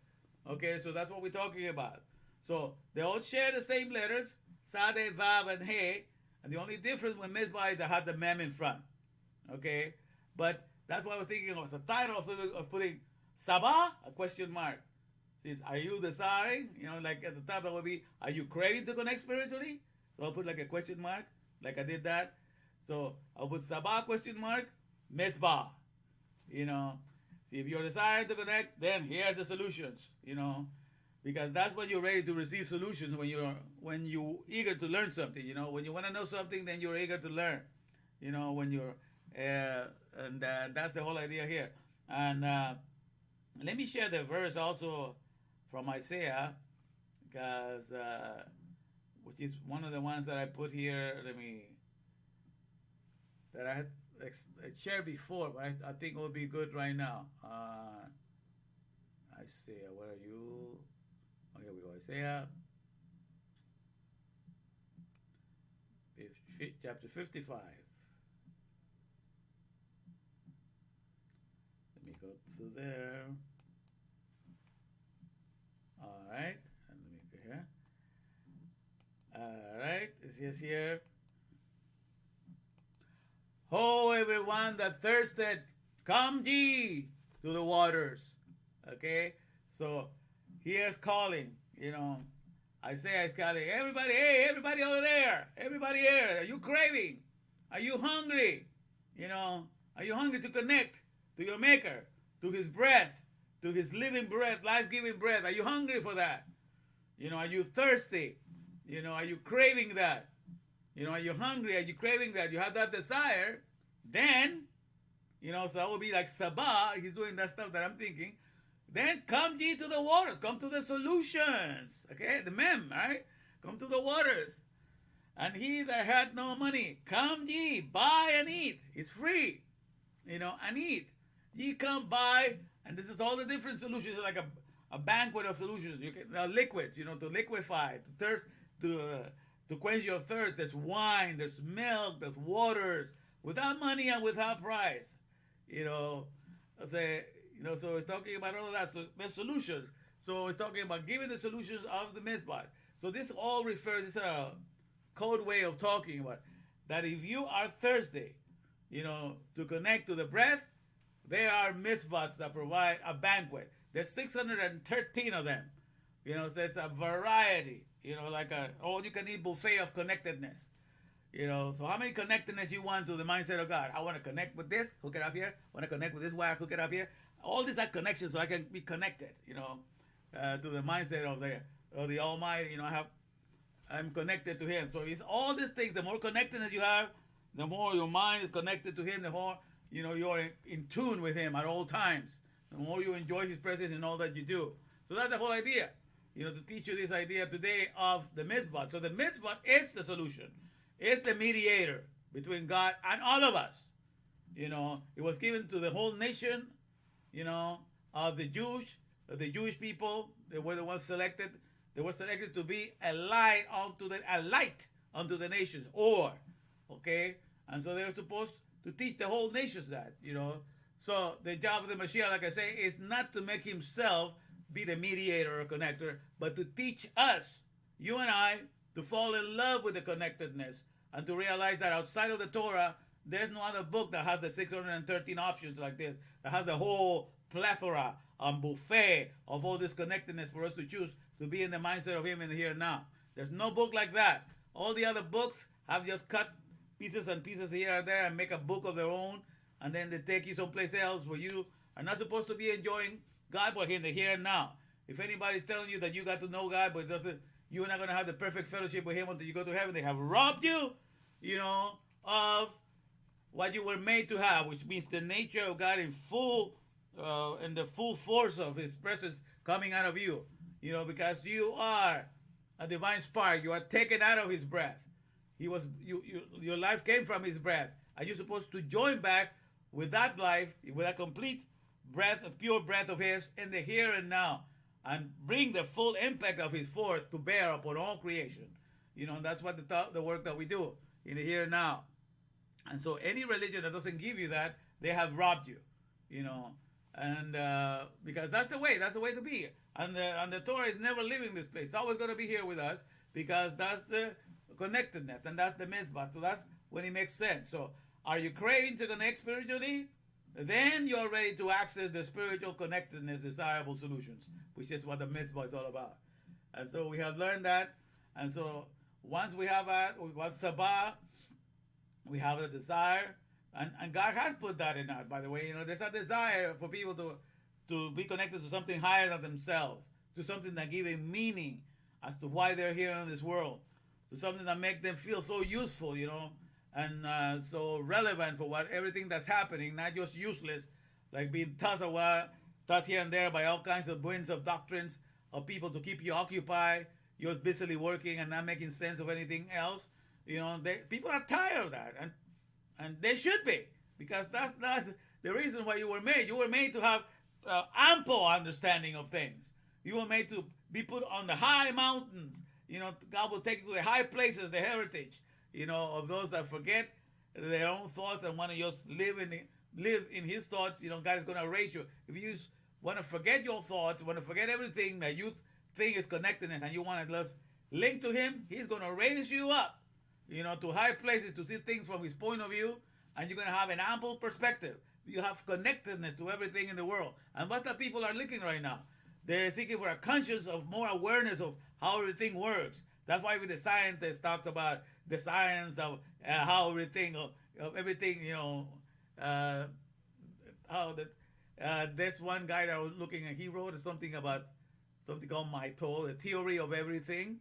Okay, so that's what we're talking about. So they all share the same letters, Sade, Vav, and He, and the only difference with mitzvah is they have the mem in front. Okay, but that's what I was thinking of. The title of putting Sabah, a question mark. See, are you desiring? Like at the top that would be, are you craving to connect spiritually? So I'll put like a question mark, like I did that. So I'll put Sabah question mark, Mitzvah. See, if you're desiring to connect, then here's the solutions. Because that's when you're ready to receive solutions. When you're eager to learn something. When you want to know something, then you're eager to learn. When you're and that's the whole idea here. And let me share the verse also from Isaiah, because which is one of the ones that I put here. That I had shared before, but I think it will be good right now. Isaiah, where are you? Oh, here we go. Isaiah, chapter 55. Let me go through there. All right, and let me go here. All right, it says here, "Ho, everyone that thirsted, come ye to the waters." Okay, so here's calling. Isaiah is calling everybody. Hey, everybody over there, everybody here. Are you craving? Are you hungry? Are you hungry to connect to your Maker, to His breath, to His living breath, life-giving breath? Are you hungry for that? Are you thirsty? Are you craving that? Are you hungry? Are you craving that? You have that desire, then, so that would be like Sabah. He's doing that stuff that I'm thinking. Then come ye to the waters. Come to the solutions. Okay, the mem, right? Come to the waters. And he that had no money, come ye, buy and eat. It's free, and eat. Ye come buy, and this is all the different solutions, like a banquet of solutions. You can liquids, to liquefy, to thirst, to quench your thirst. There's wine, there's milk, there's waters, without money and without price. So it's talking about all of that. So there's solutions. So it's talking about giving the solutions of the mitzvah. So this all refers, it's a code way of talking about that if you are thirsty, to connect to the breath, there are mitzvahs that provide a banquet. There's 613 of them. So it's a variety, like a all-you-can-eat buffet of connectedness. So how many connectedness you want to the mindset of God? I want to connect with this, hook it up here. I want to connect with this wire, hook it up here. All these are connections, so I can be connected, to the mindset of the Almighty. I'm connected to Him. So it's all these things. The more connectedness you have, the more your mind is connected to Him. The more you're in tune with Him at all times. The more you enjoy His presence in all that you do. So that's the whole idea. To teach you this idea today of the mitzvah. So the mitzvah is the solution. It's the mediator between God and all of us. It was given to the whole nation, of the Jewish people. They were the ones selected. They were selected to be a light unto the nations. Okay? And so they were supposed to teach the whole nations that, So the job of the Mashiach, like I say, is not to make himself be the mediator or connector, but to teach us, you and I, to fall in love with the connectedness and to realize that outside of the Torah, there's no other book that has the 613 options like this, that has the whole plethora buffet of all this connectedness for us to choose to be in the mindset of Him in the here and now. There's no book like that. All the other books have just cut pieces and pieces here and there and make a book of their own, and then they take you someplace else where you are not supposed to be enjoying God, but in the here and now. If anybody's telling you that you got to know God, but you're not going to have the perfect fellowship with Him until you go to heaven, they have robbed you, of what you were made to have, which means the nature of God in the full force of His presence coming out of you. Because you are a divine spark. You are taken out of His breath. Your life came from His breath. Are you supposed to join back with that life, with a complete pure breath of His in the here and now, and bring the full impact of His force to bear upon all creation? That's what the work that we do in the here and now. And so any religion that doesn't give you that, they have robbed you. And because that's the way to be. And the Torah is never leaving this place. It's always going to be here with us, because that's the connectedness, and that's the Mitsvah. So that's when it makes sense. So are you craving to connect spiritually? Then you're ready to access the spiritual connectedness, desirable solutions, which is what the Mitsvah is all about. And so we have learned that. And so once we have Sabah, we have a desire. And God has put that in us, by the way. There's a desire for people to be connected to something higher than themselves, to something that gives a meaning as to why they're here in this world, to something that makes them feel so useful, and so relevant for everything that's happening, not just useless, like being tossed here and there by all kinds of winds of doctrines of people to keep you occupied. You're busily working and not making sense of anything else. People are tired of that, and they should be, because that's the reason why you were made. You were made to have ample understanding of things. You were made to be put on the high mountains. God will take you to the high places, the heritage, of those that forget their own thoughts and want to just live in His thoughts. God is going to raise you. If you want to forget your thoughts, want to forget everything that you think is connectedness, and you want to just link to Him, He's going to raise you up, to high places to see things from His point of view, and you're going to have an ample perspective. You have connectedness to everything in the world. And what the people are looking right now? They're seeking for a conscious of more awareness of how everything works. That's why the scientist talks about the science of how everything, how that. There's one guy that I was looking at. He wrote something called my toe, the theory of everything.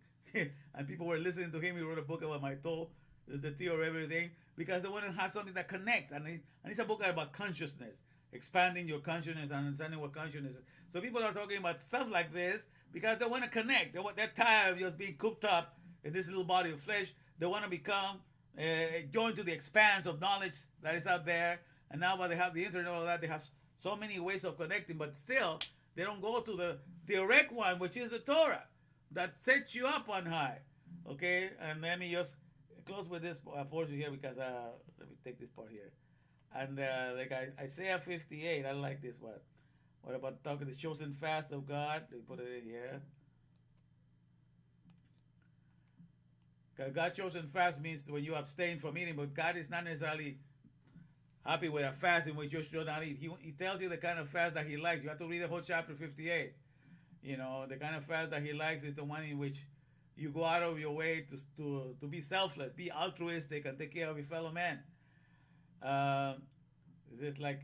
And people were listening to him. He wrote a book about my toe. It's the theory of everything, because they want to have something that connects. And it's a book about consciousness, expanding your consciousness and understanding what consciousness is. So people are talking about stuff like this because they want to connect. They're tired of just being cooped up in this little body of flesh. They want to become joined to the expanse of knowledge that is out there. And now that they have the internet and all that, they have so many ways of connecting, but still they don't go to the direct one, which is the Torah, that sets you up on high. Okay, and let me just close with this portion here, because let me take this part here. And Isaiah 58, I like this one. What about talking the chosen fast of God? They put it in here. God chosen fast means when you abstain from eating, but God is not necessarily happy with a fast in which you should not eat. He tells you the kind of fast that He likes. You have to read the whole chapter 58. The kind of fast that He likes is the one in which you go out of your way to be selfless, be altruistic, and take care of your fellow man. It's like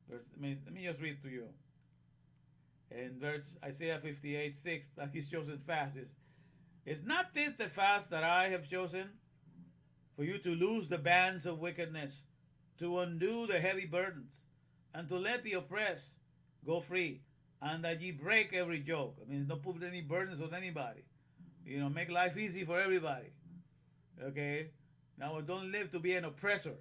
let me just read to you. In verse Isaiah 58:6, that His chosen fast is not this the fast that I have chosen, for you to loose the bands of wickedness, to undo the heavy burdens, and to let the oppressed go free, and that ye break every yoke. I mean, don't put any burdens on anybody. Make life easy for everybody. Okay? Now, don't live to be an oppressor.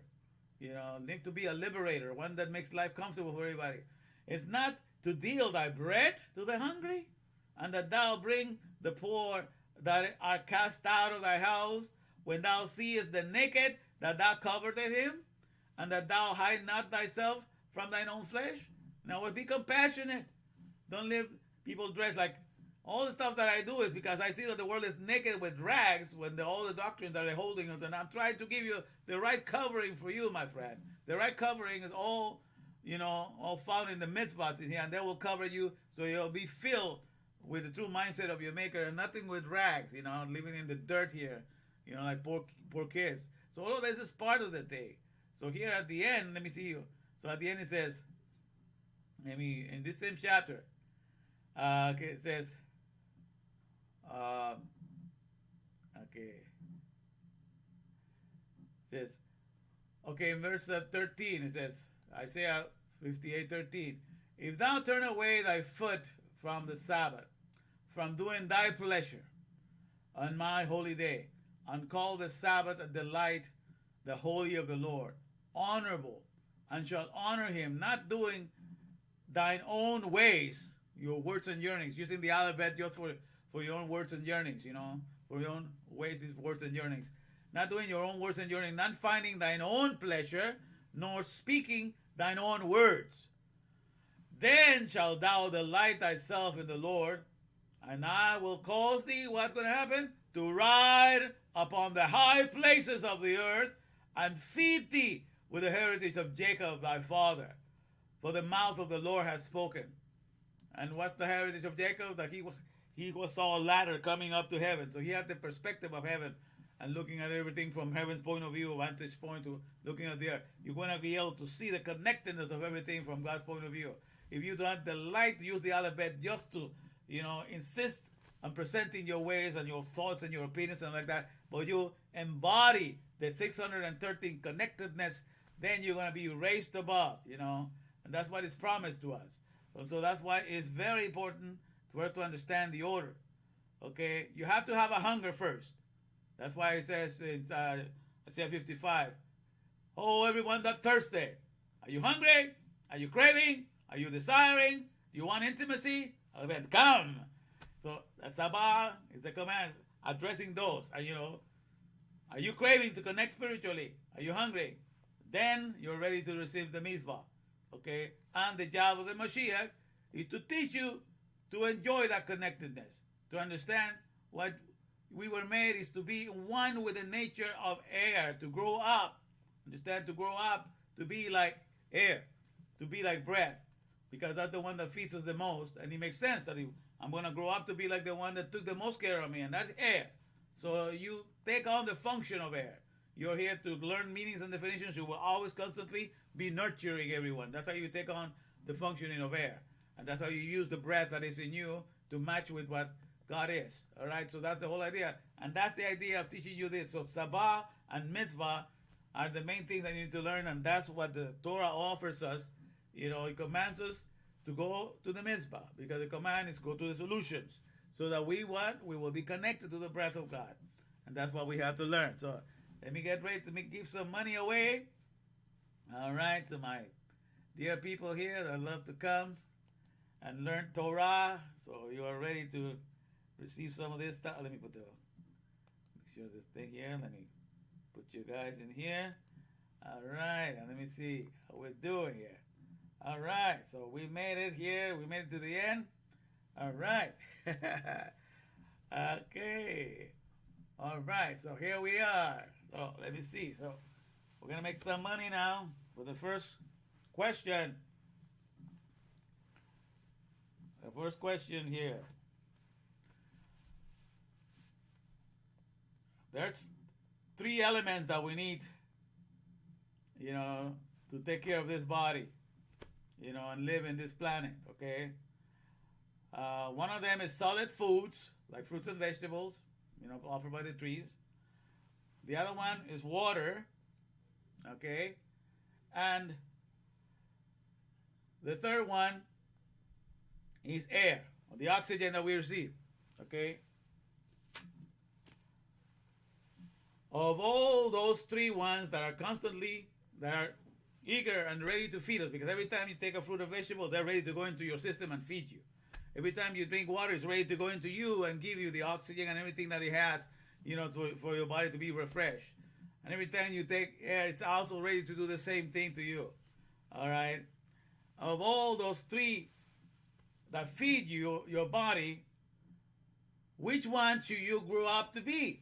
Live to be a liberator, one that makes life comfortable for everybody. It's not to deal thy bread to the hungry, and that thou bring the poor that are cast out of thy house, when thou seest the naked, that thou coverest him, and that thou hide not thyself from thine own flesh. Now, be compassionate. Don't live people dressed like all the stuff that I do is because I see that the world is naked with rags when all the doctrines that they're holding, and I'm trying to give you the right covering for you, my friend. The right covering is all all found in the mitzvahs in here, and they will cover you so you'll be filled with the true mindset of your maker and nothing with rags, living in the dirt here, like poor kids. So all of this is part of the day. So here at the end, let me see you. So at the end it says, in this same chapter, it says, in verse 13, it says, Isaiah 58:13, if thou turn away thy foot from the Sabbath, from doing thy pleasure on my holy day, and call the Sabbath a delight, the holy of the Lord, honorable, and shall honor him, not doing thine own ways, your words and yearnings, using the alphabet just for your own words and yearnings, for your own ways, is words and yearnings. Not doing your own words and yearnings, not finding thine own pleasure, nor speaking thine own words. Then shalt thou delight thyself in the Lord, and I will cause thee, what's going to happen? To ride upon the high places of the earth, and feed thee with the heritage of Jacob thy father. For the mouth of the Lord has spoken. And what's the heritage of Jacob? That he saw a ladder coming up to heaven. So he had the perspective of heaven and looking at everything from heaven's point of view, vantage point, to looking at the earth. You're going to be able to see the connectedness of everything from God's point of view. If you don't delight to use the alphabet just to, insist on presenting your ways and your thoughts and your opinions and like that, but you embody the 613 connectedness, then you're going to be raised above, and that's what is promised to us. So that's why it's very important for us to understand the order. Okay, you have to have a hunger first. That's why it says in Isaiah 55, oh, everyone that's thirsty, are you hungry? Are you craving? Are you desiring? Do you want intimacy? Then come. So the Sabbath is the command addressing those. And are you craving to connect spiritually? Are you hungry? Then you're ready to receive the Mitsvah. Okay? And the job of the Mashiach is to teach you to enjoy that connectedness, to understand what we were made is to be one with the nature of air, to grow up. Understand? To grow up, to be like air, to be like breath, because that's the one that feeds us the most. And it makes sense that I'm going to grow up to be like the one that took the most care of me, and that's air. So you take on the function of air. You're here to learn meanings and definitions. You will always constantly be nurturing everyone. That's how you take on the functioning of air. And that's how you use the breath that is in you to match with what God is. All right? So that's the whole idea. And that's the idea of teaching you this. So Sabbath and Mitzvah are the main things that you need to learn. And that's what the Torah offers us. It commands us to go to the Mitsvah, because the command is go to the solutions. So that we will be connected to the breath of God. And that's what we have to learn. So let me get ready to give some money away. All right, to my dear people here that love to come and learn Torah. So you are ready to receive some of this stuff. Let me make sure this thing here. Let me put you guys in here. All right, and let me see how we're doing here. All right, so we made it here. We made it to the end. All right. Okay. All right, so here we are. So let me see. So we're going to make some money now for the first question. The first question here. There's 3 elements that we need, to take care of this body, and live in this planet, okay? One of them is solid foods, like fruits and vegetables, offered by the trees. The other one is water, okay? And the third one is air, or the oxygen that we receive, okay? Of all those 3 ones that are eager and ready to feed us, because every time you take a fruit or vegetable, they're ready to go into your system and feed you. Every time you drink water, it's ready to go into you and give you the oxygen and everything that it has, for your body to be refreshed. And every time you take air, it's also ready to do the same thing to you. All right? Of all those 3 that feed you, your body, which one should you grow up to be?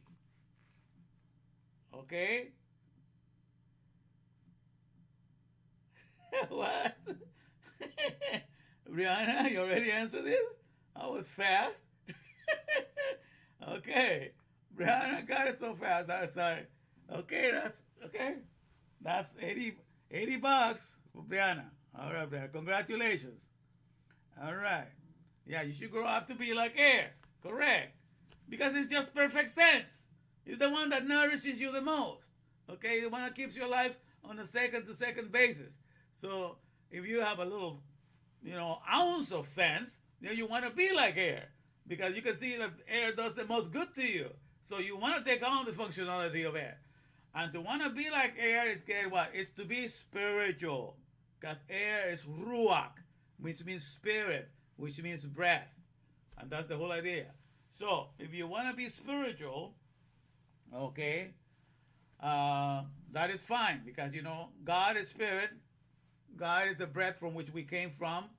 Okay? What? Brianna, you already answered this? I was fast. Okay. Brianna got it so fast. I was like, okay, that's okay. That's 80 bucks for Brianna. All right, Brianna. Congratulations. All right. Yeah, you should grow up to be like air. Correct. Because it's just perfect sense. It's the one that nourishes you the most. Okay, the one that keeps your life on a second to second basis. So if you have a little, ounce of sense, then you want to be like air. Because you can see that air does the most good to you. So you want to take on the functionality of air. And to want to be like air is get what? It's to be spiritual. Because air is ruach, which means spirit, which means breath. And that's the whole idea. So if you want to be spiritual, okay, that is fine. Because, God is spirit. God is the breath from which we came from,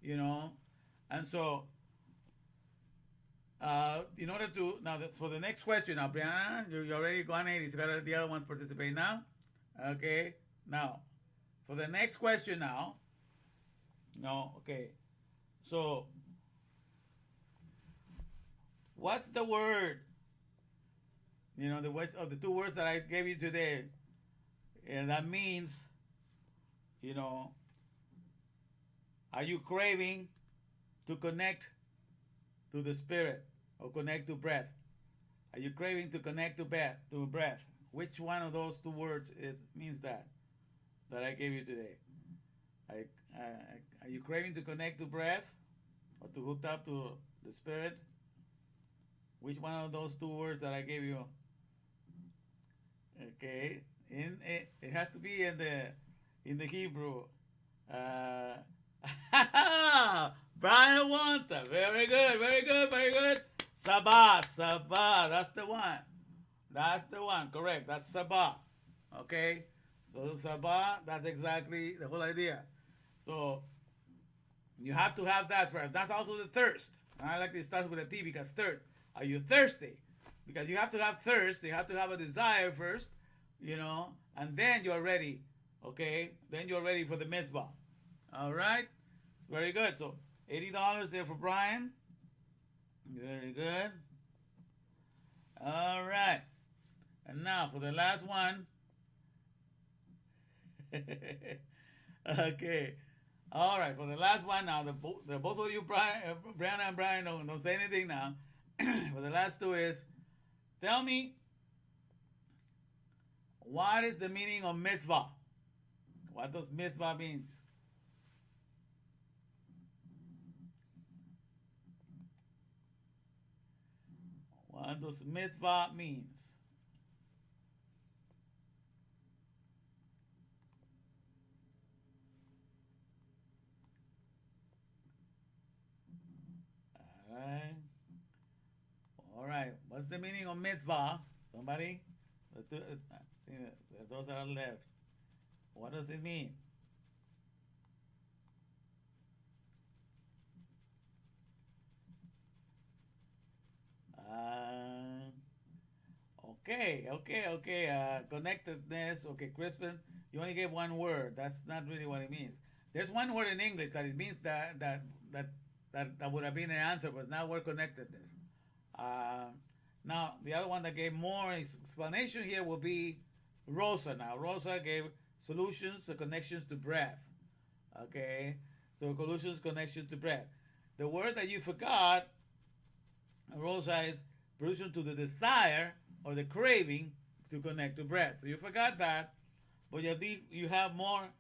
And so, in order to, now that's for the next question. Now, Brianna, you already gone 80, so got the other ones participate now. Okay, now, for the next question now. No, okay. So, what's the word? The words of the two words that I gave you today. And that means, are you craving to connect to the spirit or connect to breath? Are you craving to connect to breath? Which one of those two words means that I gave you today? Are you craving to connect to breath or to hook up to the spirit? Which one of those two words that I gave you? Okay, it has to be in the Hebrew. Brian Wanta, very good, very good, very good. Sabah, that's the one. That's the one, correct. That's Sabah. Okay, so Sabah, that's exactly the whole idea. So you have to have that first. That's also the thirst. And I like to start with a T because thirst. Are you thirsty? Because you have to have thirst. You have to have a desire first, and then you're ready. Okay, then you're ready for the Mitsvah. All right, it's very good. So $80 there for Brian. Very good. All right, and now for the last one. Okay. All right, for the last one now, the both of you, Brian and Brian, don't say anything now. For the last two is, tell me, what is the meaning of Mitsvah? What does Mitsvah mean? What does Mitsvah means? All right. What's the meaning of Mitsvah? Somebody? Those that are left. What does it mean? Okay. Connectedness. Okay, Crispin, you only gave one word. That's not really what it means. There's one word in English that it means that would have been an answer, but it's not word connectedness. Now, the other one that gave more explanation here will be Rosa. Now, Rosa gave solutions, the connections to breath. Okay, so solutions, connection to breath. The word that you forgot, Rosa, is solution to the desire or the craving to connect to breath. So you forgot that, but you have more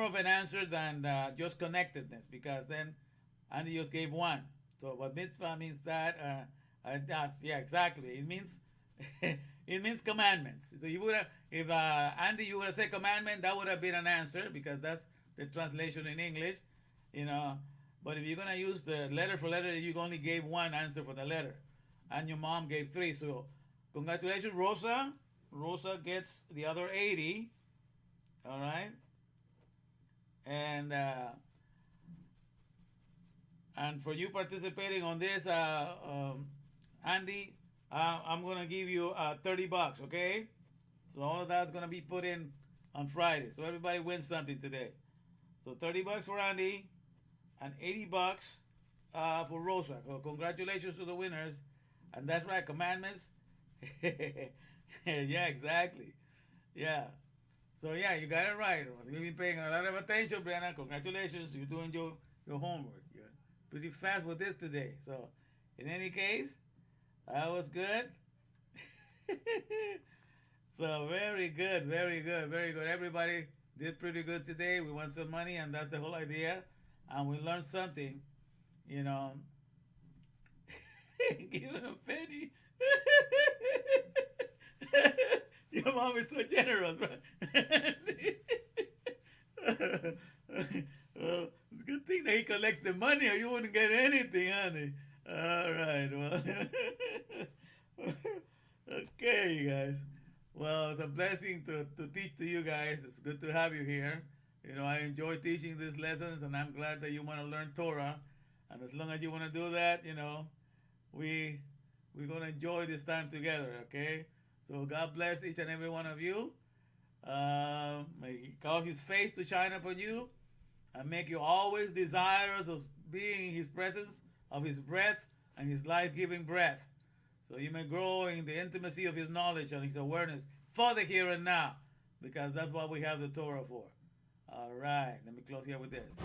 of an answer than just connectedness, because then Andy just gave one. So what Mitsvah means that. Yeah, exactly. It means it means commandments. So you would have, if Andy, you would have said commandment, that would have been an answer, because that's the translation in English, But if you're gonna use the letter for letter, you only gave one answer for the letter, and your mom gave three. So congratulations, Rosa. Rosa gets the other 80. All right, and for you participating on this, Andy, I'm gonna give you $30. Okay, so all of that's gonna be put in on Friday, so everybody wins something today. So $30 for Andy and $80 for Rosa. So congratulations to the winners. And that's right, commandments. Yeah, exactly. Yeah. So yeah, you got it right. You've been paying a lot of attention, Brianna. Congratulations. You're doing your homework. You're pretty fast with this today. So in any case, that was good. So very good, very good, very good. Everybody did pretty good today. We won some money, and that's the whole idea. And we learned something, you know. Give him a penny. Your mom is so generous, right? Well, it's a good thing that he collects the money, or you wouldn't get anything, honey. All right, well. Okay, you guys. Well, it's a blessing to teach to you guys. It's good to have you here. You know, I enjoy teaching these lessons, and I'm glad that you want to learn Torah. And as long as you want to do that, you know, we're going to enjoy this time together, okay? So God bless each and every one of you. May He cause His face to shine upon you and make you always desirous of being in His presence, of His breath and His life-giving breath. So you may grow in the intimacy of His knowledge and His awareness for the here and now, because that's what we have the Torah for. All right, let me close here with this.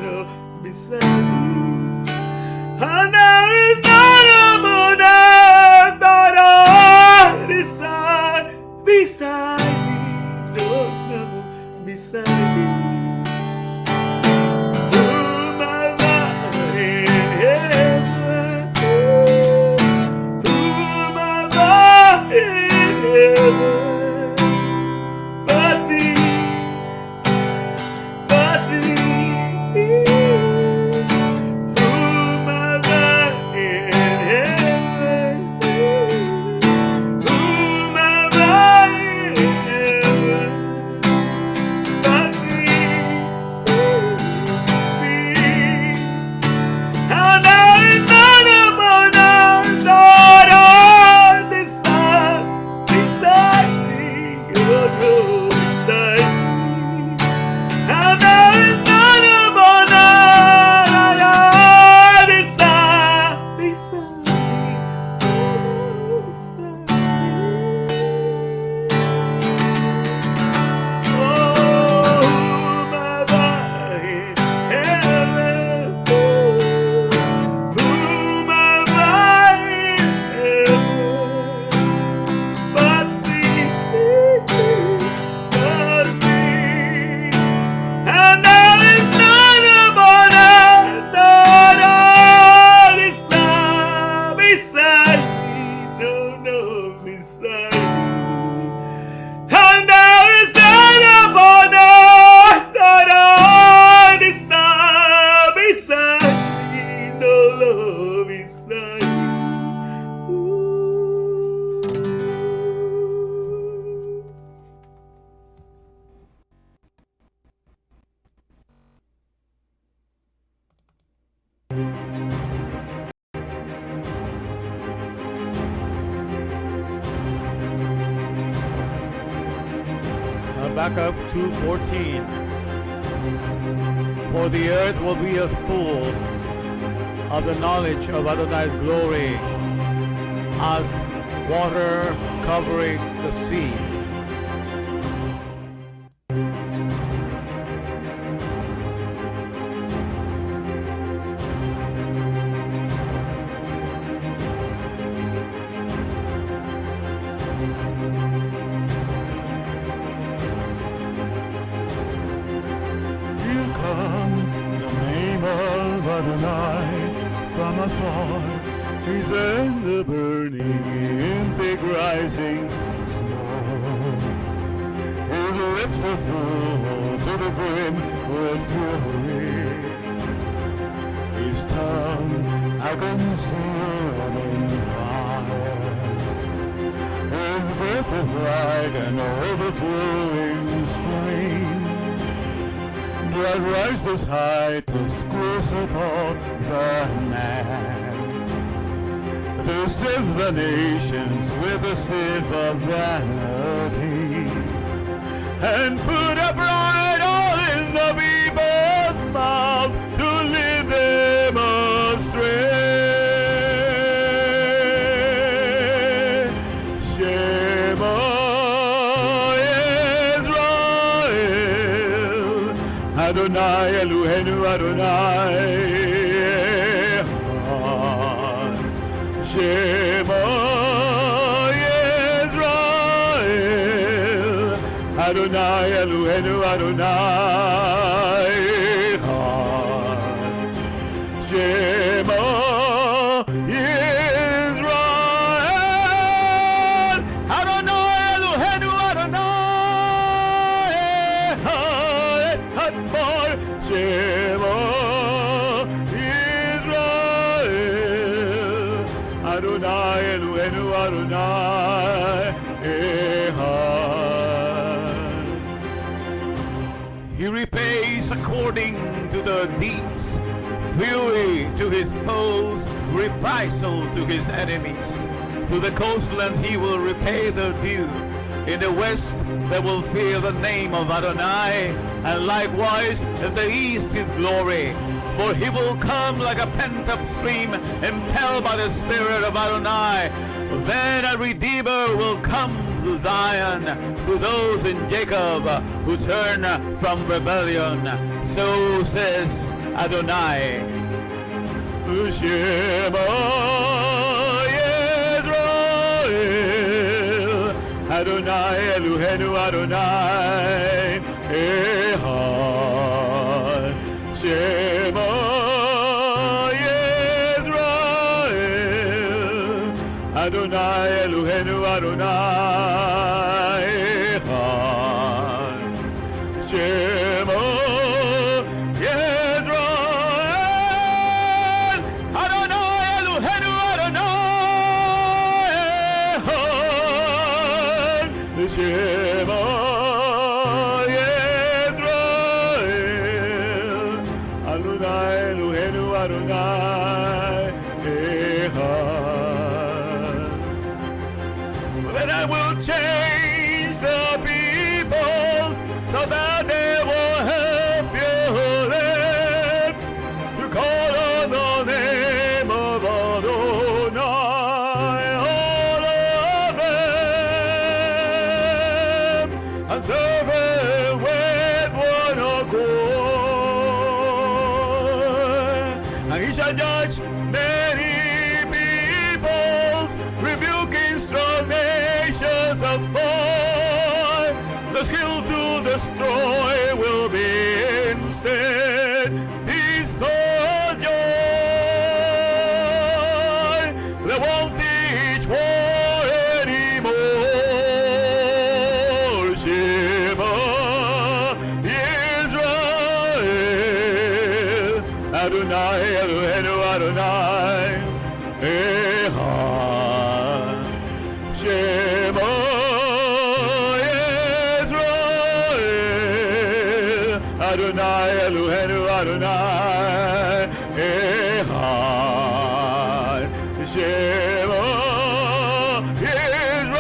no beside me. And there is none upon earth that I desire beside me. No, no, beside me. Oh, my God in heaven. Oh, my God in heaven. But thee. Habakkuk 2:14. For the earth will be as full of the knowledge of Adonai's glory as water covering the sea. From afar, he's in the burning in thick rising snow. His lips are full to the brim with fury. His tongue a consuming fire. His breath is like an overflowing stream that rises high to squeeze upon the land, to sieve the nations with the sieve of vanity, and put a bridle all in the people's mouth to lead them astray. Adonai Eloheinu Adonai Echad. Shema Yisrael Adonai Eloheinu Adonai Echad. Shema Yisrael Adonai Eloheinu Adonai Echad. Shema Israel Adonai Eloheinu Adonai Echad. He repays according to the deeds, fury to his foes, reprisal to his enemies. To the coastlands he will repay their due. In the west they will fear the name of Adonai, and likewise in the east his glory. For he will come like a pent-up stream, impelled by the Spirit of Adonai. Then a Redeemer will come to Zion, to those in Jacob who turn from rebellion. So says Adonai. Shema Yisrael, Adonai Eloheinu Adonai Echad. Shema Yisrael, Adonai Eloheinu Adonai Echad. Shema Shema Yisrael, Adonai Eloheinu Adonai Echad. Then I will change the peoples so that they will help your lips to call on the name of Adonai. And serve him with one accord. And he shall judge many peoples, rebuking strong nations afar. The skill to destroy will be instead peaceful joy. They won't teach war anymore. Adonai Eloheinu Adonai Echad. Shema Yisrael, Adonai Eloheinu Adonai Echad. Shema Yisrael,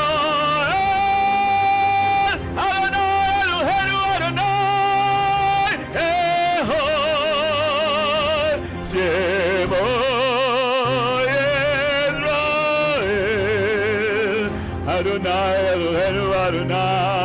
Adonai Eloheinu Adonai Echad. Shema Yisrael, Adonai Eloheinu Adonai